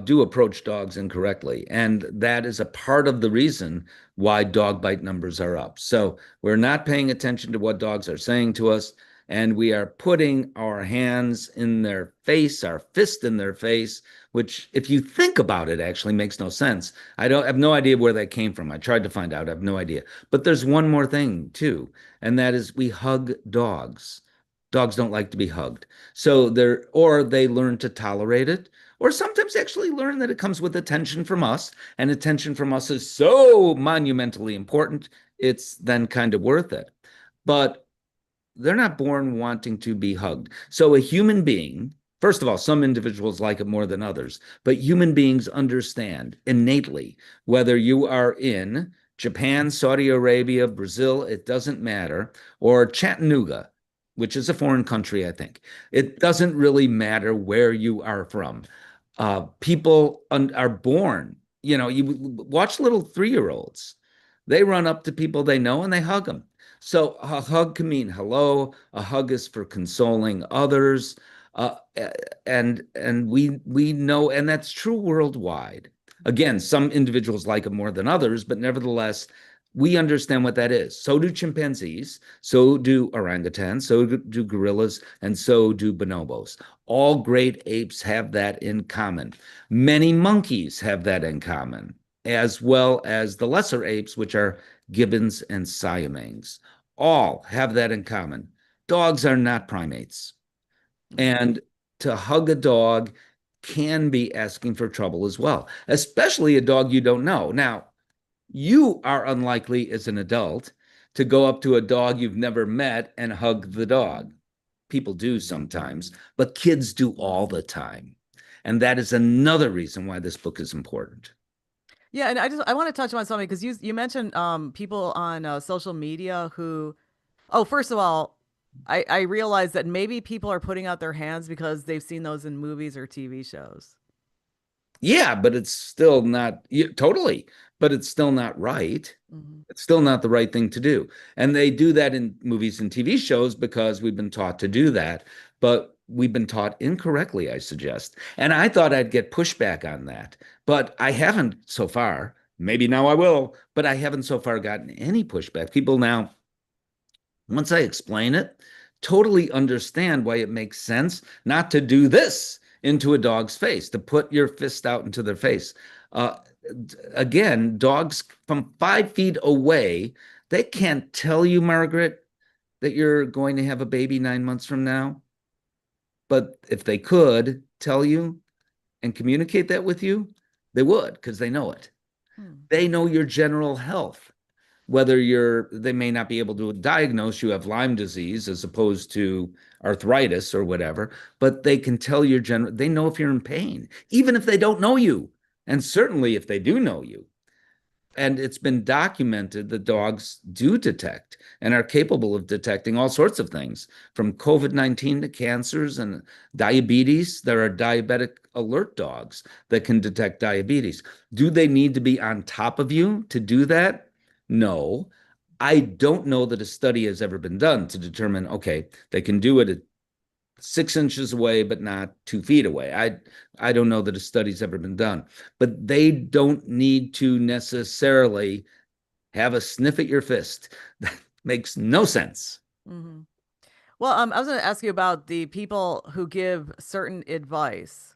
do approach dogs incorrectly. And that is a part of the reason why dog bite numbers are up. So we're not paying attention to what dogs are saying to us. And we are putting our hands in their face, our fist in their face, which, if you think about it, actually makes no sense. I have no idea where that came from. I tried to find out. I have no idea. But there's one more thing, too, and that is we hug dogs. Dogs don't like to be hugged. So or they learn to tolerate it, or sometimes actually learn that it comes with attention from us, and attention from us is so monumentally important, it's then kind of worth it. But they're not born wanting to be hugged. So a human being First of all, some individuals like it more than others, but human beings understand innately whether you are in Japan, Saudi Arabia, Brazil, it doesn't matter, or Chattanooga, which is a foreign country, I think. It doesn't really matter where you are from. People are born, you watch little 3-year-olds. They run up to people they know and they hug them. So a hug can mean hello. A hug is for consoling others. Uh, and we know, and that's true worldwide. Again, some individuals like it more than others, but nevertheless, we understand what that is. So do chimpanzees, so do orangutans, so do gorillas, and so do bonobos. All great apes have that in common. Many monkeys have that in common, as well as the lesser apes, which are gibbons and siamangs. All have that in common. Dogs are not primates. Mhm. And to hug a dog can be asking for trouble as well, especially a dog you don't know. Now, you are unlikely as an adult to go up to a dog you've never met and hug the dog. People do sometimes, but kids do all the time. And that is another reason why this book is important. Yeah, and I want to touch on something because you mentioned people on social media who, oh, first of all, I realize that maybe people are putting out their hands because they've seen those in movies or TV shows. Yeah, but it's still not totally, but it's still not right. Hmm. It's still not the right thing to do. And they do that in movies and TV shows because we've been taught to do that, but we've been taught incorrectly, I suggest. And I thought I'd get pushback on that, but I haven't so far. Maybe now I will, but I haven't so far gotten any pushback. People now, once I explain it, totally understand why it makes sense not to do this into a dog's face, to put your fist out into their face. Uh, Again, dogs from 5 feet away, they can't tell you, Margaret, that you're going to have a baby 9 months from now. But if they could tell you and communicate that with you, they would because they know it. Hmm. They know your general health, whether they may not be able to diagnose you have Lyme disease as opposed to arthritis or whatever, but they can tell your general, they know if you're in pain, even if they don't know you. And certainly if they do know you. And it's been documented that dogs do detect and are capable of detecting all sorts of things from COVID-19 to cancers and diabetes. There are diabetic alert dogs that can detect diabetes. Do they need to be on top of you to do that? No. I don't know that a study has ever been done to determine, okay, they can do it at 6 inches away, but not 2 feet away. I don't know that a study's ever been done, but they don't need to necessarily have a sniff at your fist. That makes no sense. Hmm. Well, I was going to ask you about the people who give certain advice.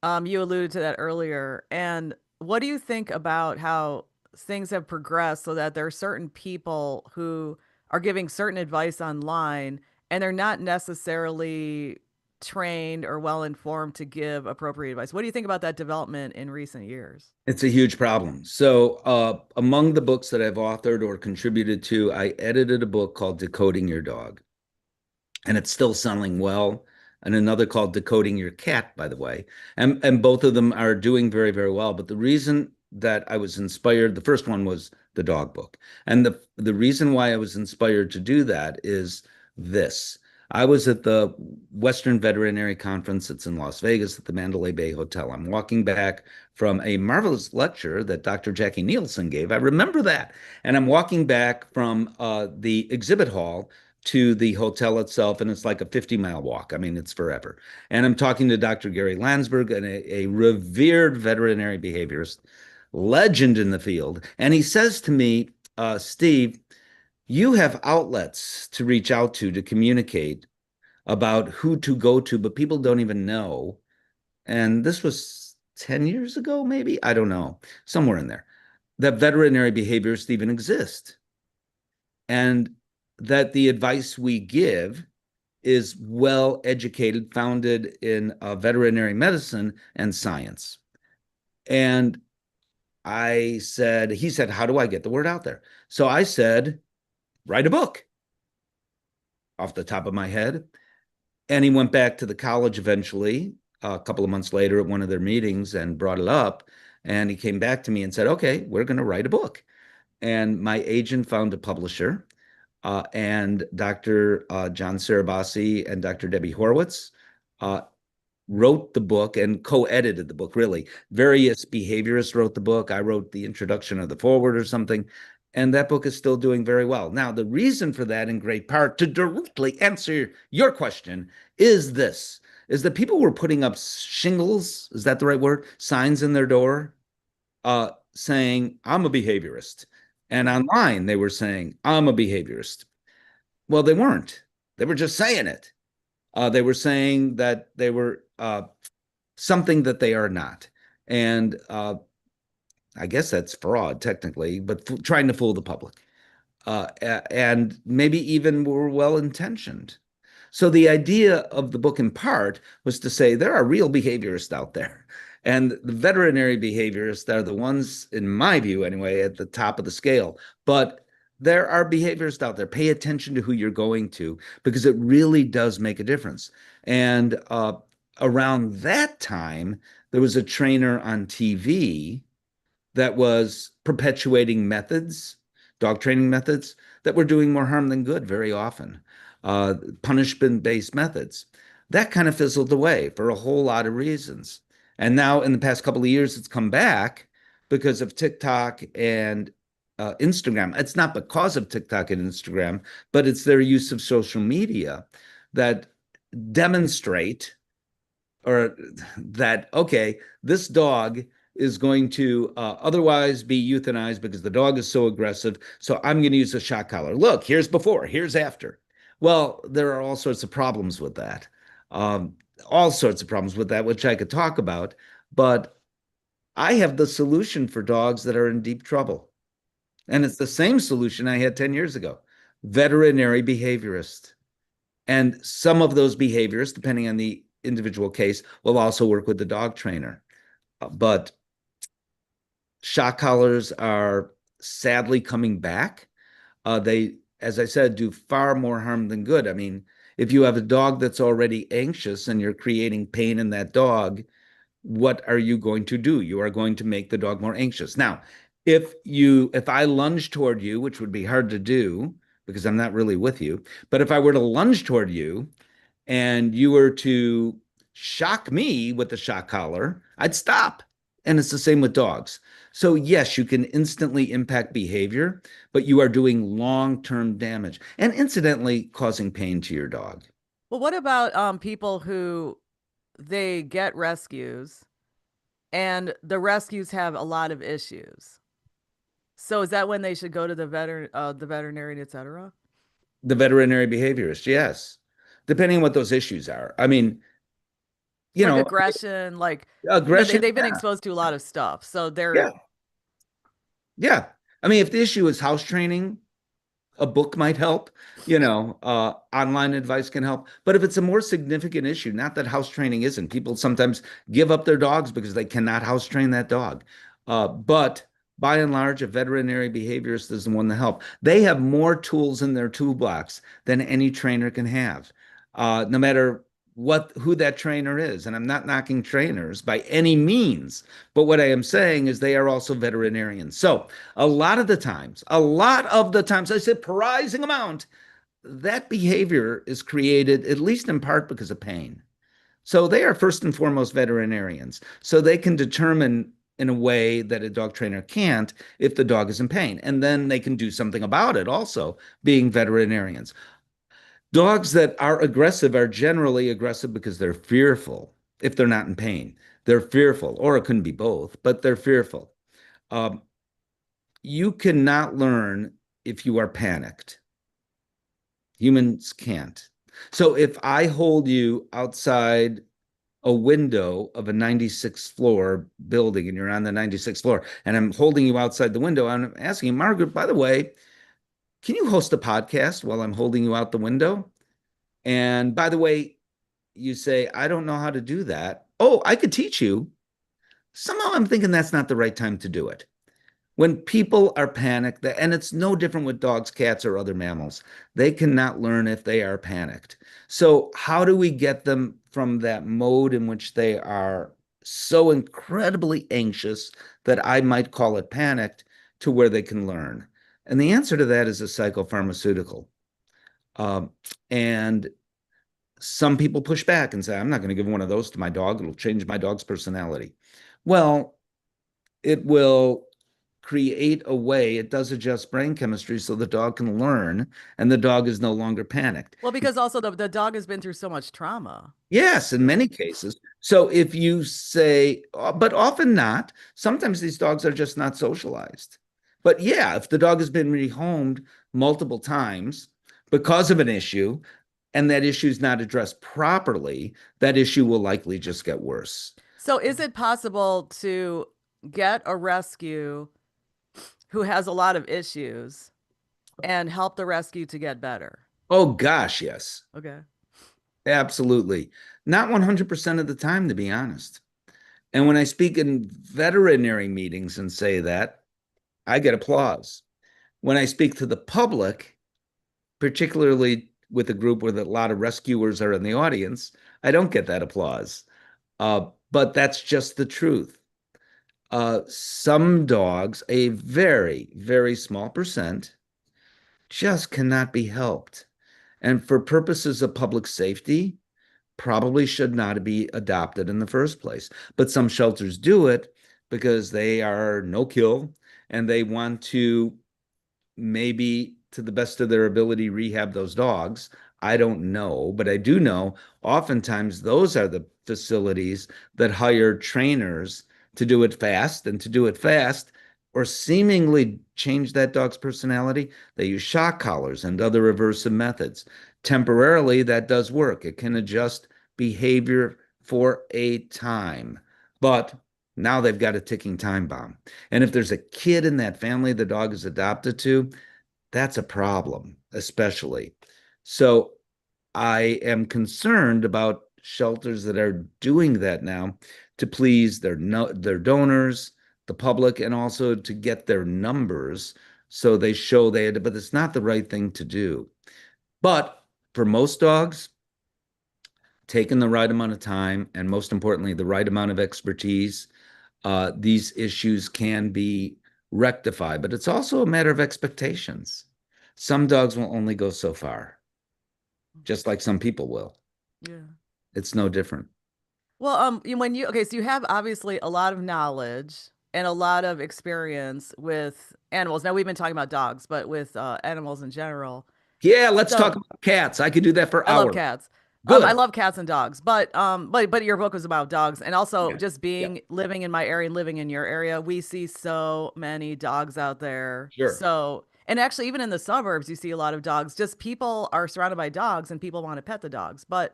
You alluded to that earlier. And what do you think about how things have progressed so that there are certain people who are giving certain advice online and they're not necessarily trained or well informed to give appropriate advice? What do you think about that development in recent years? It's a huge problem. So, among the books that I've authored or contributed to, I edited a book called Decoding Your Dog, and it's still selling well. And another called Decoding Your Cat, by the way. And both of them are doing very, very well. But the reason that I was inspired, the first one was the dog book. And the reason why I was inspired to do that is this. I was at the Western Veterinary Conference. It's in Las Vegas at the Mandalay Bay Hotel. I'm walking back from a marvelous lecture that Dr. Jackie Nielsen gave. I remember that. And I'm walking back from the exhibit hall to the hotel itself, and it's like a 50-mile walk. I mean, it's forever. And I'm talking to Dr. Gary Landsberg, and a revered veterinary behaviorist, legend in the field. And he says to me, Steve, you have outlets to reach out to communicate about who to go to, but people don't even know. And this was 10 years ago, maybe? I don't know, somewhere in there, that veterinary behaviorists even exist. And that the advice we give is well educated, founded in veterinary medicine and science. And he said, how do I get the word out there? So I said, write a book off the top of my head. And he went back to the college eventually, a couple of months later at one of their meetings and brought it up. And he came back to me and said, okay, we're going to write a book. And my agent found a publisher, and Dr. John Sarabasi and Dr. Debbie Horowitz uh, wrote the book and co-edited the book, really. Various behaviorists wrote the book. I wrote the introduction of the forward or something. And that book is still doing very well. Now, the reason for that, in great part, to directly answer your question, is this, is that people were putting up shingles, is that the right word? Signs in their door, saying, I'm a behaviorist. And online, they were saying, I'm a behaviorist. Well, they weren't. They were just saying it. They were saying that they were something that they are not. And I guess that's fraud, technically, but trying to fool the public. And maybe even were well intentioned. So the idea of the book in part was to say there are real behaviorists out there. And the veterinary behaviorists are the ones, in my view anyway, at the top of the scale. But there are behaviorists out there. Pay attention to who you're going to because it really does make a difference. And around that time, there was a trainer on TV that was perpetuating methods, dog training methods, that were doing more harm than good very often, punishment-based methods. That kind of fizzled away for a whole lot of reasons. And now, in the past couple of years, it's come back because of TikTok and Instagram. It's not because of TikTok and Instagram, but it's their use of social media that demonstrate or that, okay, this dog is going to otherwise be euthanized because the dog is so aggressive. So I'm going to use a shock collar. Look, here's before, here's after. Well, there are all sorts of problems with that. Um, all sorts of problems with that, which I could talk about. But I have the solution for dogs that are in deep trouble. And it's the same solution I had 10 years ago, veterinary behaviorist. And some of those behaviors, depending on the individual case, will also work with the dog trainer. But shock collars are sadly coming back. They, as I said, do far more harm than good. I mean, if you have a dog that's already anxious and you're creating pain in that dog, what are you going to do? You are going to make the dog more anxious. Now, if I lunge toward you, which would be hard to do because I'm not really with you, but if I were to lunge toward you and you were to shock me with the shock collar, I'd stop. And it's the same with dogs. So, yes, you can instantly impact behavior, but you are doing long-term damage and incidentally causing pain to your dog. Well, what about people who they get rescues and the rescues have a lot of issues? So is that when they should go to the veterinarian, etc.? The veterinary behaviorist, yes, depending on what those issues are. I mean, you Like know, aggression, like aggression, they've been yeah, exposed to a lot of stuff. So they're yeah, yeah. I mean, if the issue is house training, a book might help. Online advice can help. But if it's a more significant issue, not that house training isn't, people sometimes give up their dogs because they cannot house train that dog. But by and large, a veterinary behaviorist is the one to help. They have more tools in their toolbox than any trainer can have, no matter who that trainer is. And I'm not knocking trainers by any means, but what I am saying is they are also veterinarians. So a lot of the times, I said surprising amount, that behavior is created at least in part because of pain. So they are first and foremost veterinarians. So they can determine in a way that a dog trainer can't if the dog is in pain. And then they can do something about it also, being veterinarians. Dogs that are aggressive are generally aggressive because they're fearful if they're not in pain. They're fearful, or it couldn't be both, but they're fearful. Um, you cannot learn if you are panicked. Humans can't. So if I hold you outside a window of a 96th floor building and you're on the 96th floor and I'm holding you outside the window, I'm asking you, Margaret, by the way, can you host a podcast while I'm holding you out the window? And by the way, you say, I don't know how to do that. Oh, I could teach you. Somehow I'm thinking that's not the right time to do it. When people are panicked, and it's no different with dogs, cats, or other mammals, they cannot learn if they are panicked. So, how do we get them from that mode in which they are so incredibly anxious that I might call it panicked to where they can learn? And the answer to that is a psychopharmaceutical. Um, and some people push back and say, I'm not going to give one of those to my dog. It'll change my dog's personality. Well, it will create a way, it does adjust brain chemistry so the dog can learn and the dog is no longer panicked. Well, because also the dog has been through so much trauma. Yes, in many cases. So if you say, but often not, sometimes these dogs are just not socialized. But yeah, if the dog has been rehomed multiple times because of an issue and that issue is not addressed properly, that issue will likely just get worse. So is it possible to get a rescue who has a lot of issues and help the rescue to get better? Oh gosh, yes. Okay. Absolutely. Not 100% of the time, to be honest. And when I speak in veterinary meetings and say that, I get applause. When I speak to the public, particularly with a group where a lot of rescuers are in the audience, I don't get that applause. But that's just the truth. Some dogs, a very, very small percent, just cannot be helped. And for purposes of public safety, probably should not be adopted in the first place. But some shelters do it because they are no kill and they want to maybe to the best of their ability rehab those dogs. I don't know, but I do know oftentimes those are the facilities that hire trainers to do it fast and to do it fast or seemingly change that dog's personality. They use shock collars and other aversive methods. Temporarily, that does work. It can adjust behavior for a time, but now they've got a ticking time bomb. And if there's a kid in that family the dog is adopted to, that's a problem, especially. So I am concerned about shelters that are doing that now to please their no, their donors, the public, and also to get their numbers so they show they had, but it's not the right thing to do. But for most dogs, taking the right amount of time and most importantly, the right amount of expertise, these issues can be rectified. But it's also a matter of expectations. Some dogs will only go so far, just like some people will. Yeah. It's no different. Well, when you okay, so you have obviously a lot of knowledge and a lot of experience with animals. Now we've been talking about dogs, but with animals in general. Yeah, let's talk So about cats. I could do that for I love hours. cats. I Good. love cats and dogs, but your book was about dogs, and also Yeah. just Yeah. being living in my area and living in your area, we see so many dogs out there. Sure. So, and actually, even in the suburbs, you see a lot of dogs. Just people are surrounded by dogs, and people want to pet the dogs. But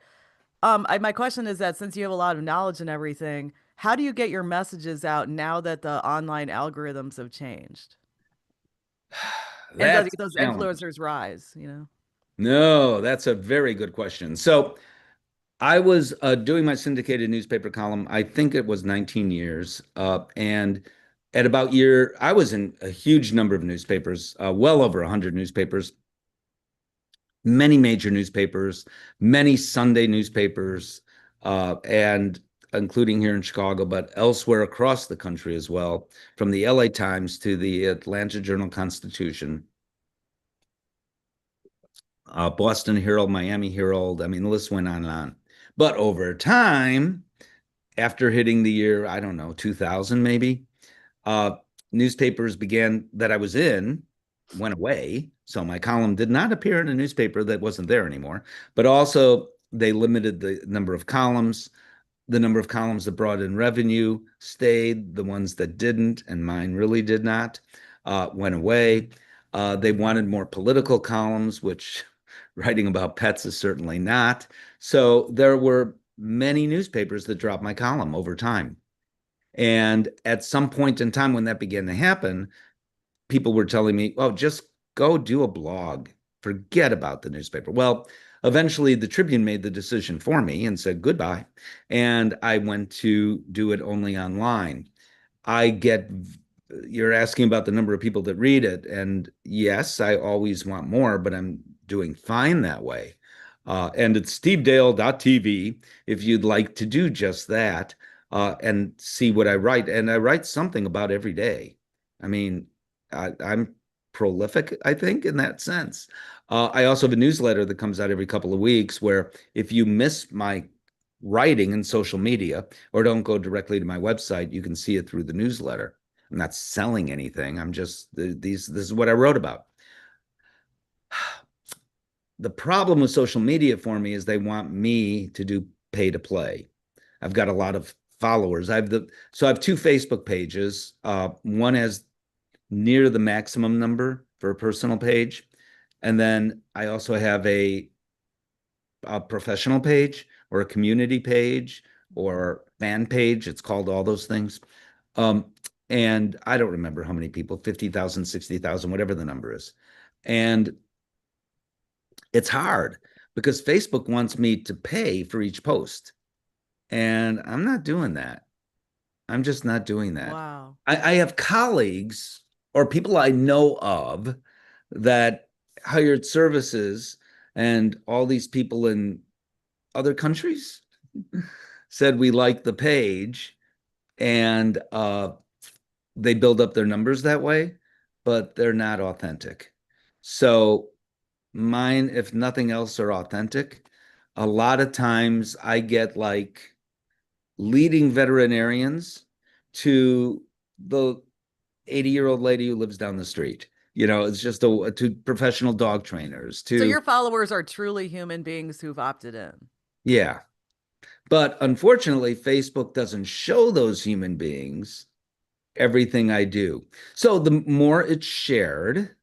my question is that since you have a lot of knowledge and everything, how do you get your messages out now that the online algorithms have changed? And That's those a challenge. influencers rise, you know? No, that's a very good question. So I was doing my syndicated newspaper column. I think it was 19 years. And at about year, I was in a huge number of newspapers, well over 100 newspapers, many major newspapers, many Sunday newspapers, and including here in Chicago, but elsewhere across the country as well, from the LA Times to the Atlanta Journal Constitution, Boston Herald, Miami Herald. I mean, the list went on and on. But over time, after hitting the year, I don't know, 2000 maybe, uh, newspapers began that I was in went away. So my column did not appear in a newspaper that wasn't there anymore. But also, they limited the number of columns. The number of columns that brought in revenue stayed. The ones that didn't, and mine really did not, went away. They wanted more political columns, which writing about pets is certainly not. So there were many newspapers that dropped my column over time. And at some point in time when that began to happen, people were telling me, oh, just go do a blog, forget about the newspaper. Well, eventually the Tribune made the decision for me and said goodbye. And I went to do it only online. I get you're asking about the number of people that read it, and yes, I always want more, but I'm doing fine that way. And it's stevedale.tv if you'd like to do just that, and see what I write. And I write something about every day. I mean, I'm prolific, I think, in that sense. I also have a newsletter that comes out every couple of weeks where if you miss my writing in social media or don't go directly to my website, you can see it through the newsletter. I'm not selling anything. I'm just this is what I wrote about. The problem with social media for me is they want me to do pay to play. I've got a lot of followers. I have two Facebook pages. One has near the maximum number for a personal page, and then I also have a professional page or a community page or fan page. It's called all those things. Um, and I don't remember how many people, 50,000, 60,000, whatever the number is. And it's hard because Facebook wants me to pay for each post. And I'm not doing that. I'm just not doing that. Wow. I have colleagues or people I know of that hired services, and all these people in other countries said we like the page, and they build up their numbers that way, but they're not authentic. So mine, if nothing else, are authentic. A lot of times I get like leading veterinarians to the 80-year-old lady who lives down the street. It's just to professional dog trainers, So to, your followers are truly human beings who've opted in. yeah. But unfortunately, Facebook doesn't show those human beings everything I do. So the more it's shared,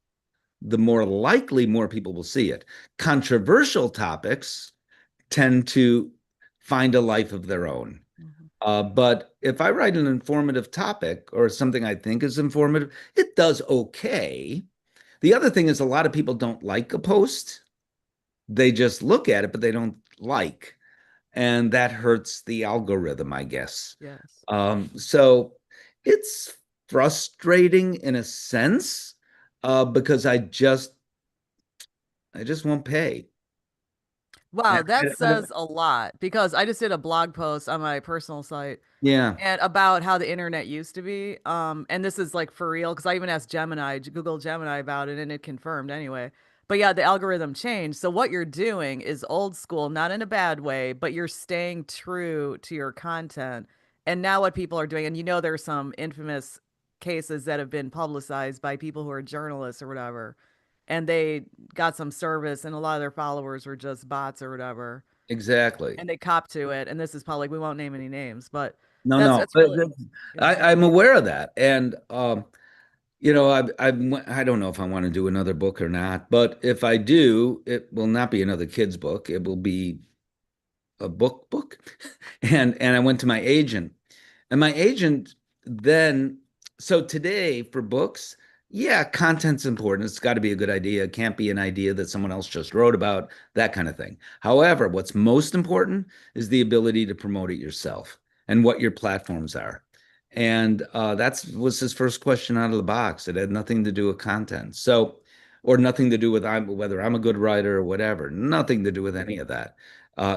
the more likely more people will see it. Controversial topics tend to find a life of their own. Mhm. But if I write an informative topic or something I think is informative, it does okay. The other thing is a lot of people don't like a post. They just look at it, but they don't like. And that hurts the algorithm, I guess. Yes. So it's frustrating in a sense, because I just won't pay. Wow, that And says a lot because I just did a blog post on my personal site yeah, and about how the internet used to be. And this is like for real because I even asked Gemini, Google Gemini about it, and it confirmed anyway. But yeah, the algorithm changed. So what you're doing is old school, not in a bad way, but you're staying true to your content. And now what people are doing, and there's some infamous cases that have been publicized by people who are journalists or whatever, and they got some service, and a lot of their followers were just bots or whatever, exactly. and they cop to it. And this is public. We won't name any names, but No, that's no, that's really yeah. I'm aware of that. And I don't know if I want to do another book or not, but if I do, it will not be another kid's book. It will be a book. And I went to my agent, and my agent then, so today for books, yeah, content's important. It's got to be a good idea. It can't be an idea that someone else just wrote about, that kind of thing. However, what's most important is the ability to promote it yourself and what your platforms are. And that was his first question out of the box. It had nothing to do with content. So, or nothing to do with whether I'm a good writer or whatever, nothing to do with any of that.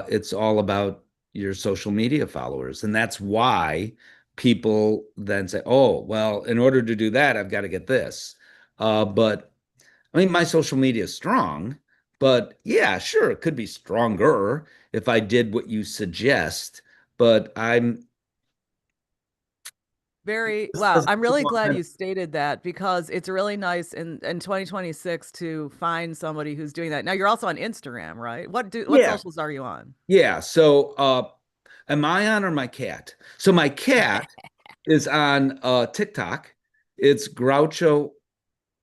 It's all about your social media followers. And that's why people then say, oh, well, in order to do that, I've got to get this. But I mean, my social media is strong, but yeah, sure, it could be stronger if I did what you suggest. But Very this wow. doesn't I'm really glad you stated that because it's really nice in 2026 to find somebody who's doing that. Now you're also on Instagram, right? What yeah, socials are you on? yeah. So, am I on or my cat? So my cat is on TikTok. It's Groucho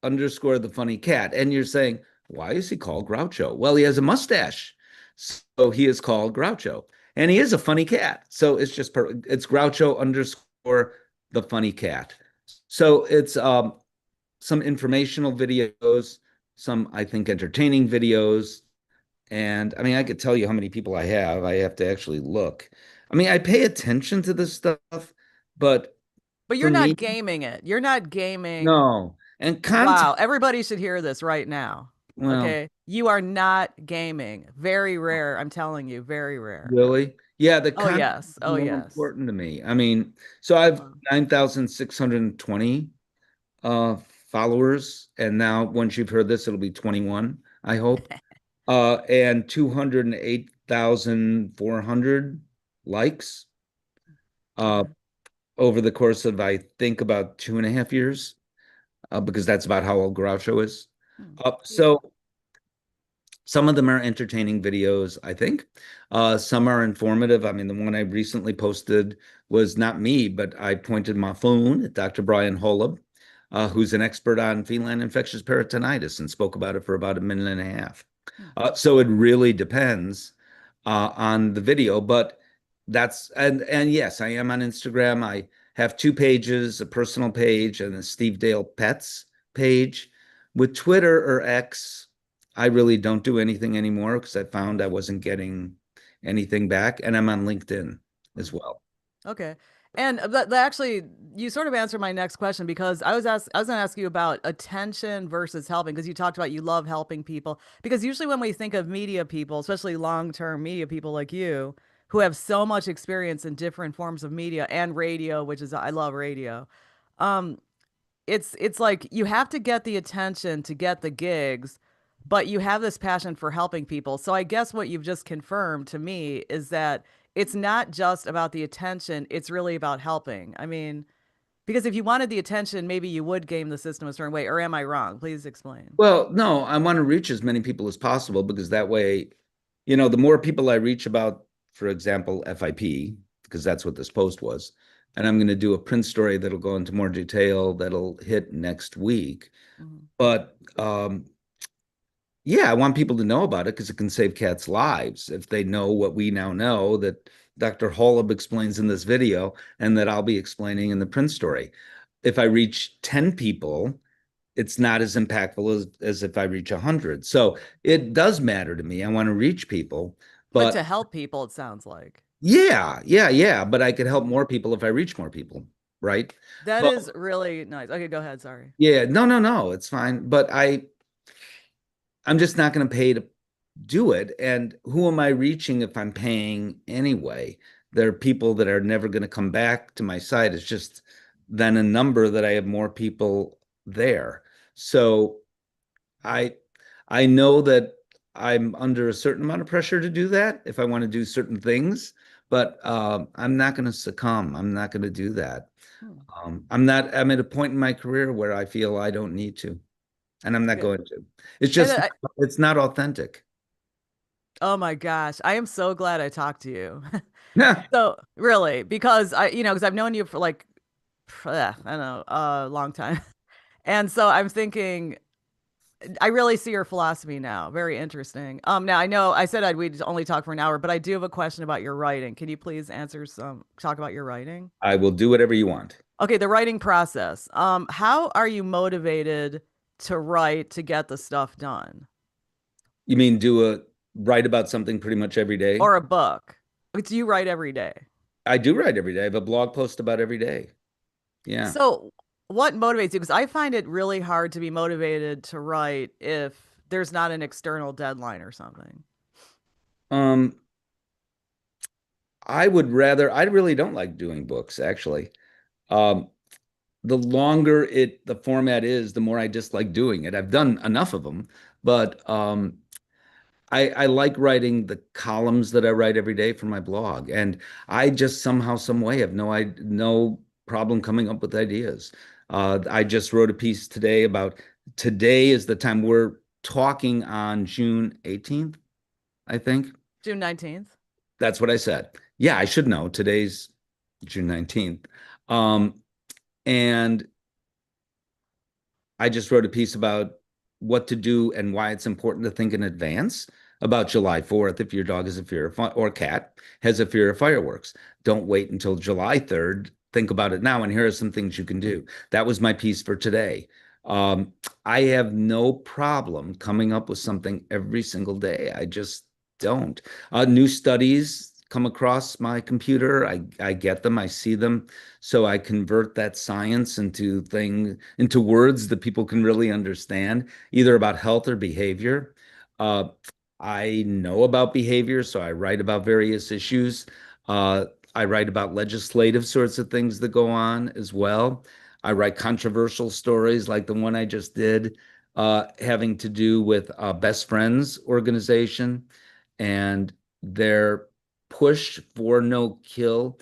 underscore the funny cat. And you're saying, why is he called Groucho? Well, he has a mustache. So he is called Groucho. And he is a funny cat. So it's Groucho underscore the funny cat. So it's some informational videos, some, I think, entertaining videos. And I mean, I could tell you how many people I have. I have to actually look. I mean, I pay attention to this stuff, but But For you're not me, gaming it. You're not gaming. no. And content, Wow, everybody should hear this right now. well, Okay. You are not gaming. Very rare. I'm telling you, very rare. really? Yeah, the Oh, content yes. is Oh, more yes. important to me. I mean, so I've Wow. 9,620 uh followers, and now once you've heard this, it'll be 21, I hope. And 208,400 likes uh Okay. over the course of I think about 2.5 years, because that's about how old Groucho is. Hmm. Yeah. So some of them are entertaining videos, I think. Some are informative. I mean, the one I recently posted was not me, but I pointed my phone at Dr. Brian Holub, who's an expert on feline infectious peritonitis, and spoke about it for about a minute and a half. Hmm. So it really depends on the video, but and yes, I am on Instagram. I have two pages, a personal page and a Steve Dale Pets page. With Twitter or X, I really don't do anything anymore because I found I wasn't getting anything back. And I'm on LinkedIn Hmm. as well. Okay. And that actually, you sort of answered my next question because I was going to ask you about attention versus helping because you talked about you love helping people. Because usually when we think of media people, especially long-term media people like you, who have so much experience in different forms of media and radio, which is I love radio. Um, it's like you have to get the attention to get the gigs, but you have this passion for helping people. So I guess what you've just confirmed to me is that it's not just about the attention, it's really about helping. I mean, because if you wanted the attention, maybe you would game the system a certain way, or am I wrong? Please explain. Well, no, I want to reach as many people as possible because that way, the more people I reach about, for example, FIP, because that's what this post was, and I'm going to do a print story that'll go into more detail that'll hit next week. Mhm. But yeah, I want people to know about it because it can save cats' lives if they know what we now know that Dr. Holub explains in this video and that I'll be explaining in the print story. If I reach 10 people, it's not as impactful as if I reach 100. So it does matter to me. I want to reach people, But but to help people, it sounds like. yeah. But I could help more people if I reach more people, right? That But is really nice. Okay, go ahead. Sorry. yeah, no, it's fine. But I'm just not going to pay to do it. And who am I reaching if I'm paying anyway? There are people that are never going to come back to my site. It's just then a number that I have more people there. So I I know that I'm under a certain amount of pressure to do that if I want to do certain things, but I'm not going to succumb. I'm not going to do that. Hmm. I'm at a point in my career where I feel I don't need to, and I'm not Yeah. going to. It's And just, it's not authentic. oh my gosh, I am so glad I talked to you. Yeah, So really, because because I've known you for like, I don't know, a long time. And so I'm thinking, I really see your philosophy now. Very interesting. Now I know I said we'd only talk for an hour, but I do have a question about your writing. Can you please talk about your writing? I will do whatever you want. Okay, the writing process. How are you motivated to write to get the stuff done? You mean write about something pretty much every day? Or a book? It's you write every day. I do write every day. I have a blog post about every day. Yeah. So, what motivates you? Because I find it really hard to be motivated to write if there's not an external deadline or something. Um, I really don't like doing books, actually. Um, the longer the format is, the more I dislike doing it. I've done enough of them, but I like writing the columns that I write every day for my blog, and I just somehow, some way, have no problem coming up with ideas. I just wrote a piece today about today is the time we're talking on June 18th, I think. June 19th. That's what I said. Yeah, I should know. Today's June 19th. Um, and I just wrote a piece about what to do and why it's important to think in advance about July 4th if your dog has a fear of or cat has a fear of fireworks. Don't wait until July 3rd. Think about it now, and here are some things you can do. That was my piece for today. Um, I have no problem coming up with something every single day. I just don't. New studies come across my computer. I get them, I see them, so I convert that science into words that people can really understand, either about health or behavior. Uh, I know about behavior, so I write about various issues. Uh, I write about legislative sorts of things that go on as well. I write controversial stories like the one I just did, having to do with Best Friends organization and their push for no kill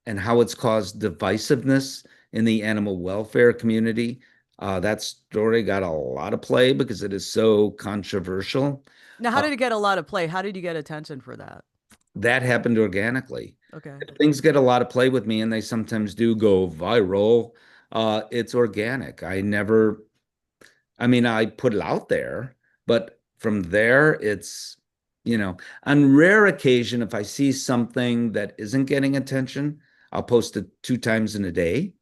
and how it's caused divisiveness in the animal welfare community. That story got a lot of play because it is so controversial. Now, how Uh, did it get a lot of play? How did you get attention for that? that happened organically. Okay. If things get a lot of play with me, and they sometimes do go viral, it's organic. I mean, I put it out there, but from there, on rare occasion, if I see something that isn't getting attention, I'll post it 2 times in a day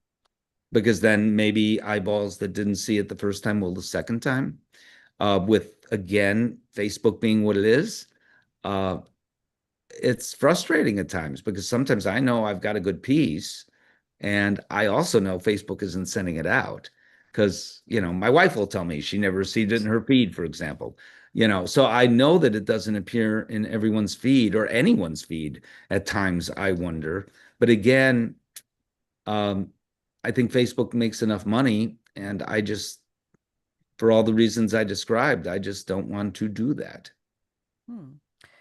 because then maybe eyeballs that didn't see it the first time will the second time. With again, Facebook being what it is, uh, it's frustrating at times because sometimes I know I've got a good piece, and I also know Facebook isn't sending it out because, my wife will tell me she never received it in her feed, for example. So I know that it doesn't appear in everyone's feed or anyone's feed at times, I wonder. But again, um, I think Facebook makes enough money, and for all the reasons I described, I just don't want to do that. Hmm.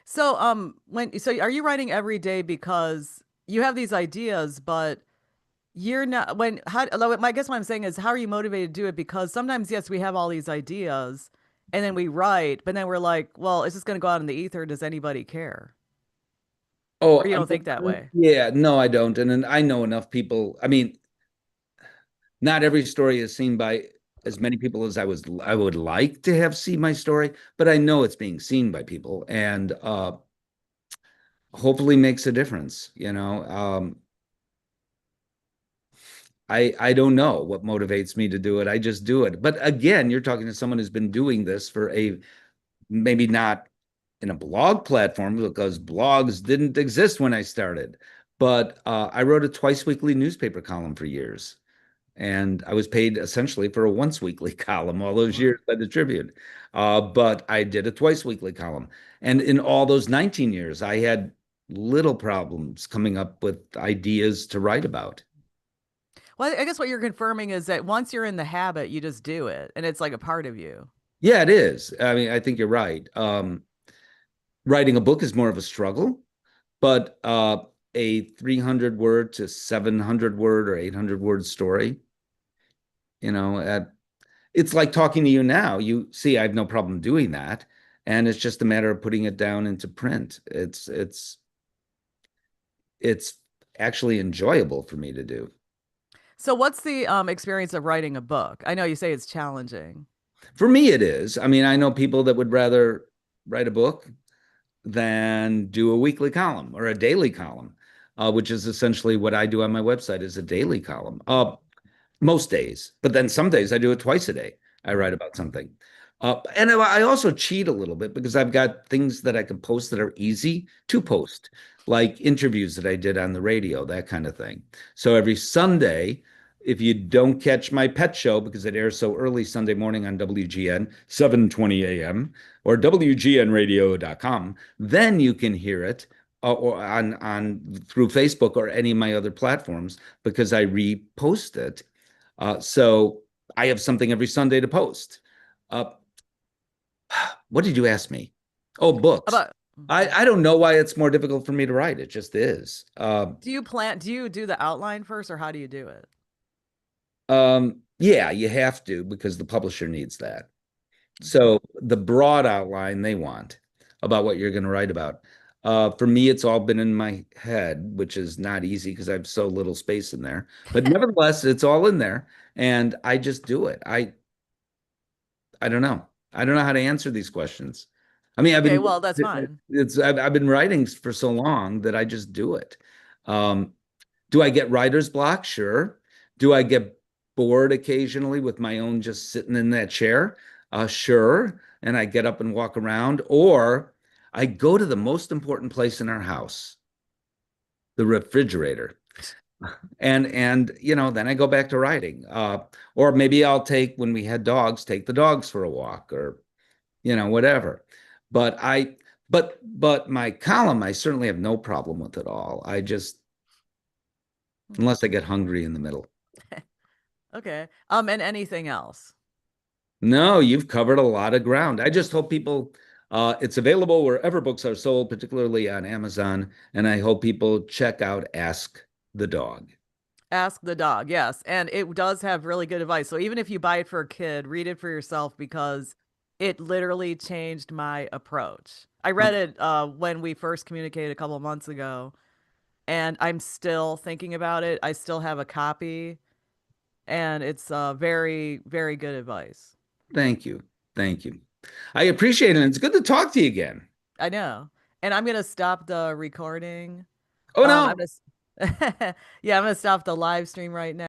So, are you writing every day because you have these ideas, but you're not although I guess what I'm saying is, how are you motivated to do it? Because sometimes, yes, we have all these ideas and then we write, but then we're like, well, it's just going to go out in the ether. Does anybody care? Or Oh, you don't think that way? yeah, no, I don't. And then I know enough people. I mean, not every story is seen by as many people as I would like to have see my story, but I know it's being seen by people, and hopefully makes a difference. I don't know what motivates me to do it. I just do it. But again, you're talking to someone who's been doing this for a maybe not in a blog platform because blogs didn't exist when I started. But I wrote a twice weekly newspaper column for years. And I was paid essentially for a once weekly column all those Wow. years by the Tribune. But I did a twice weekly column. And in all those 19 years, I had little problems coming up with ideas to write about. Well, I guess what you're confirming is that once you're in the habit, you just do it, and it's like a part of you. Yeah, it is. I mean, I think you're right. Writing a book is more of a struggle, but a 300 word to 700 word or 800 word story, you know, at it's like talking to you now. You see, I have no problem doing that, and it's just a matter of putting it down into print. It's actually enjoyable for me to do. So, what's the experience of writing a book? I know you say it's challenging. For me, it is. I mean, I know people that would rather write a book than do a weekly column or a daily column, which is essentially what I do on my website is a daily column. Most days, but then some days I do it twice a day. I write about something. And I also cheat a little bit because I've got things that I can post that are easy to post, like interviews that I did on the radio, that kind of thing. So every Sunday, if you don't catch my pet show because it airs so early Sunday morning on WGN, 7:20 a.m. or WGNradio.com, then you can hear it or on through Facebook or any of my other platforms because I repost it. So I have something every Sunday to post. Uh, what did you ask me? Oh, books. About I don't know why it's more difficult for me to write. It just is. do you do the outline first, or how do you do it? Yeah, you have to because the publisher needs that. So the broad outline they want about what you're going to write about. For me, it's all been in my head, which is not easy because I have so little space in there. But nevertheless, it's all in there, and I just do it. I don't know. I don't know how to answer these questions. I mean, Okay, well, that's fine. I've been writing for so long that I just do it. Um, do I get writer's block? Sure. Do I get bored occasionally with my own just sitting in that chair? Sure. And I get up and walk around, or I go to the most important place in our house. the refrigerator. And then I go back to writing. Or maybe I'll take, when we had dogs, take the dogs for a walk, or whatever. But I but my column, I certainly have no problem with it all. I just, Hmm. unless I get hungry in the middle. Okay. And anything else? No, you've covered a lot of ground. I just hope people, it's available wherever books are sold, particularly on Amazon, and I hope people check out Ask the Dog. Ask the Dog, yes. And it does have really good advice. So even if you buy it for a kid, read it for yourself because it literally changed my approach. I read it when we first communicated a couple of months ago, and I'm still thinking about it. I still have a copy, and it's very, very good advice. Thank you. Thank you. I appreciate it. And it's good to talk to you again. I know. And I'm gonna stop the recording. Oh, I'm no. gonna, yeah, I'm gonna stop the live stream right now.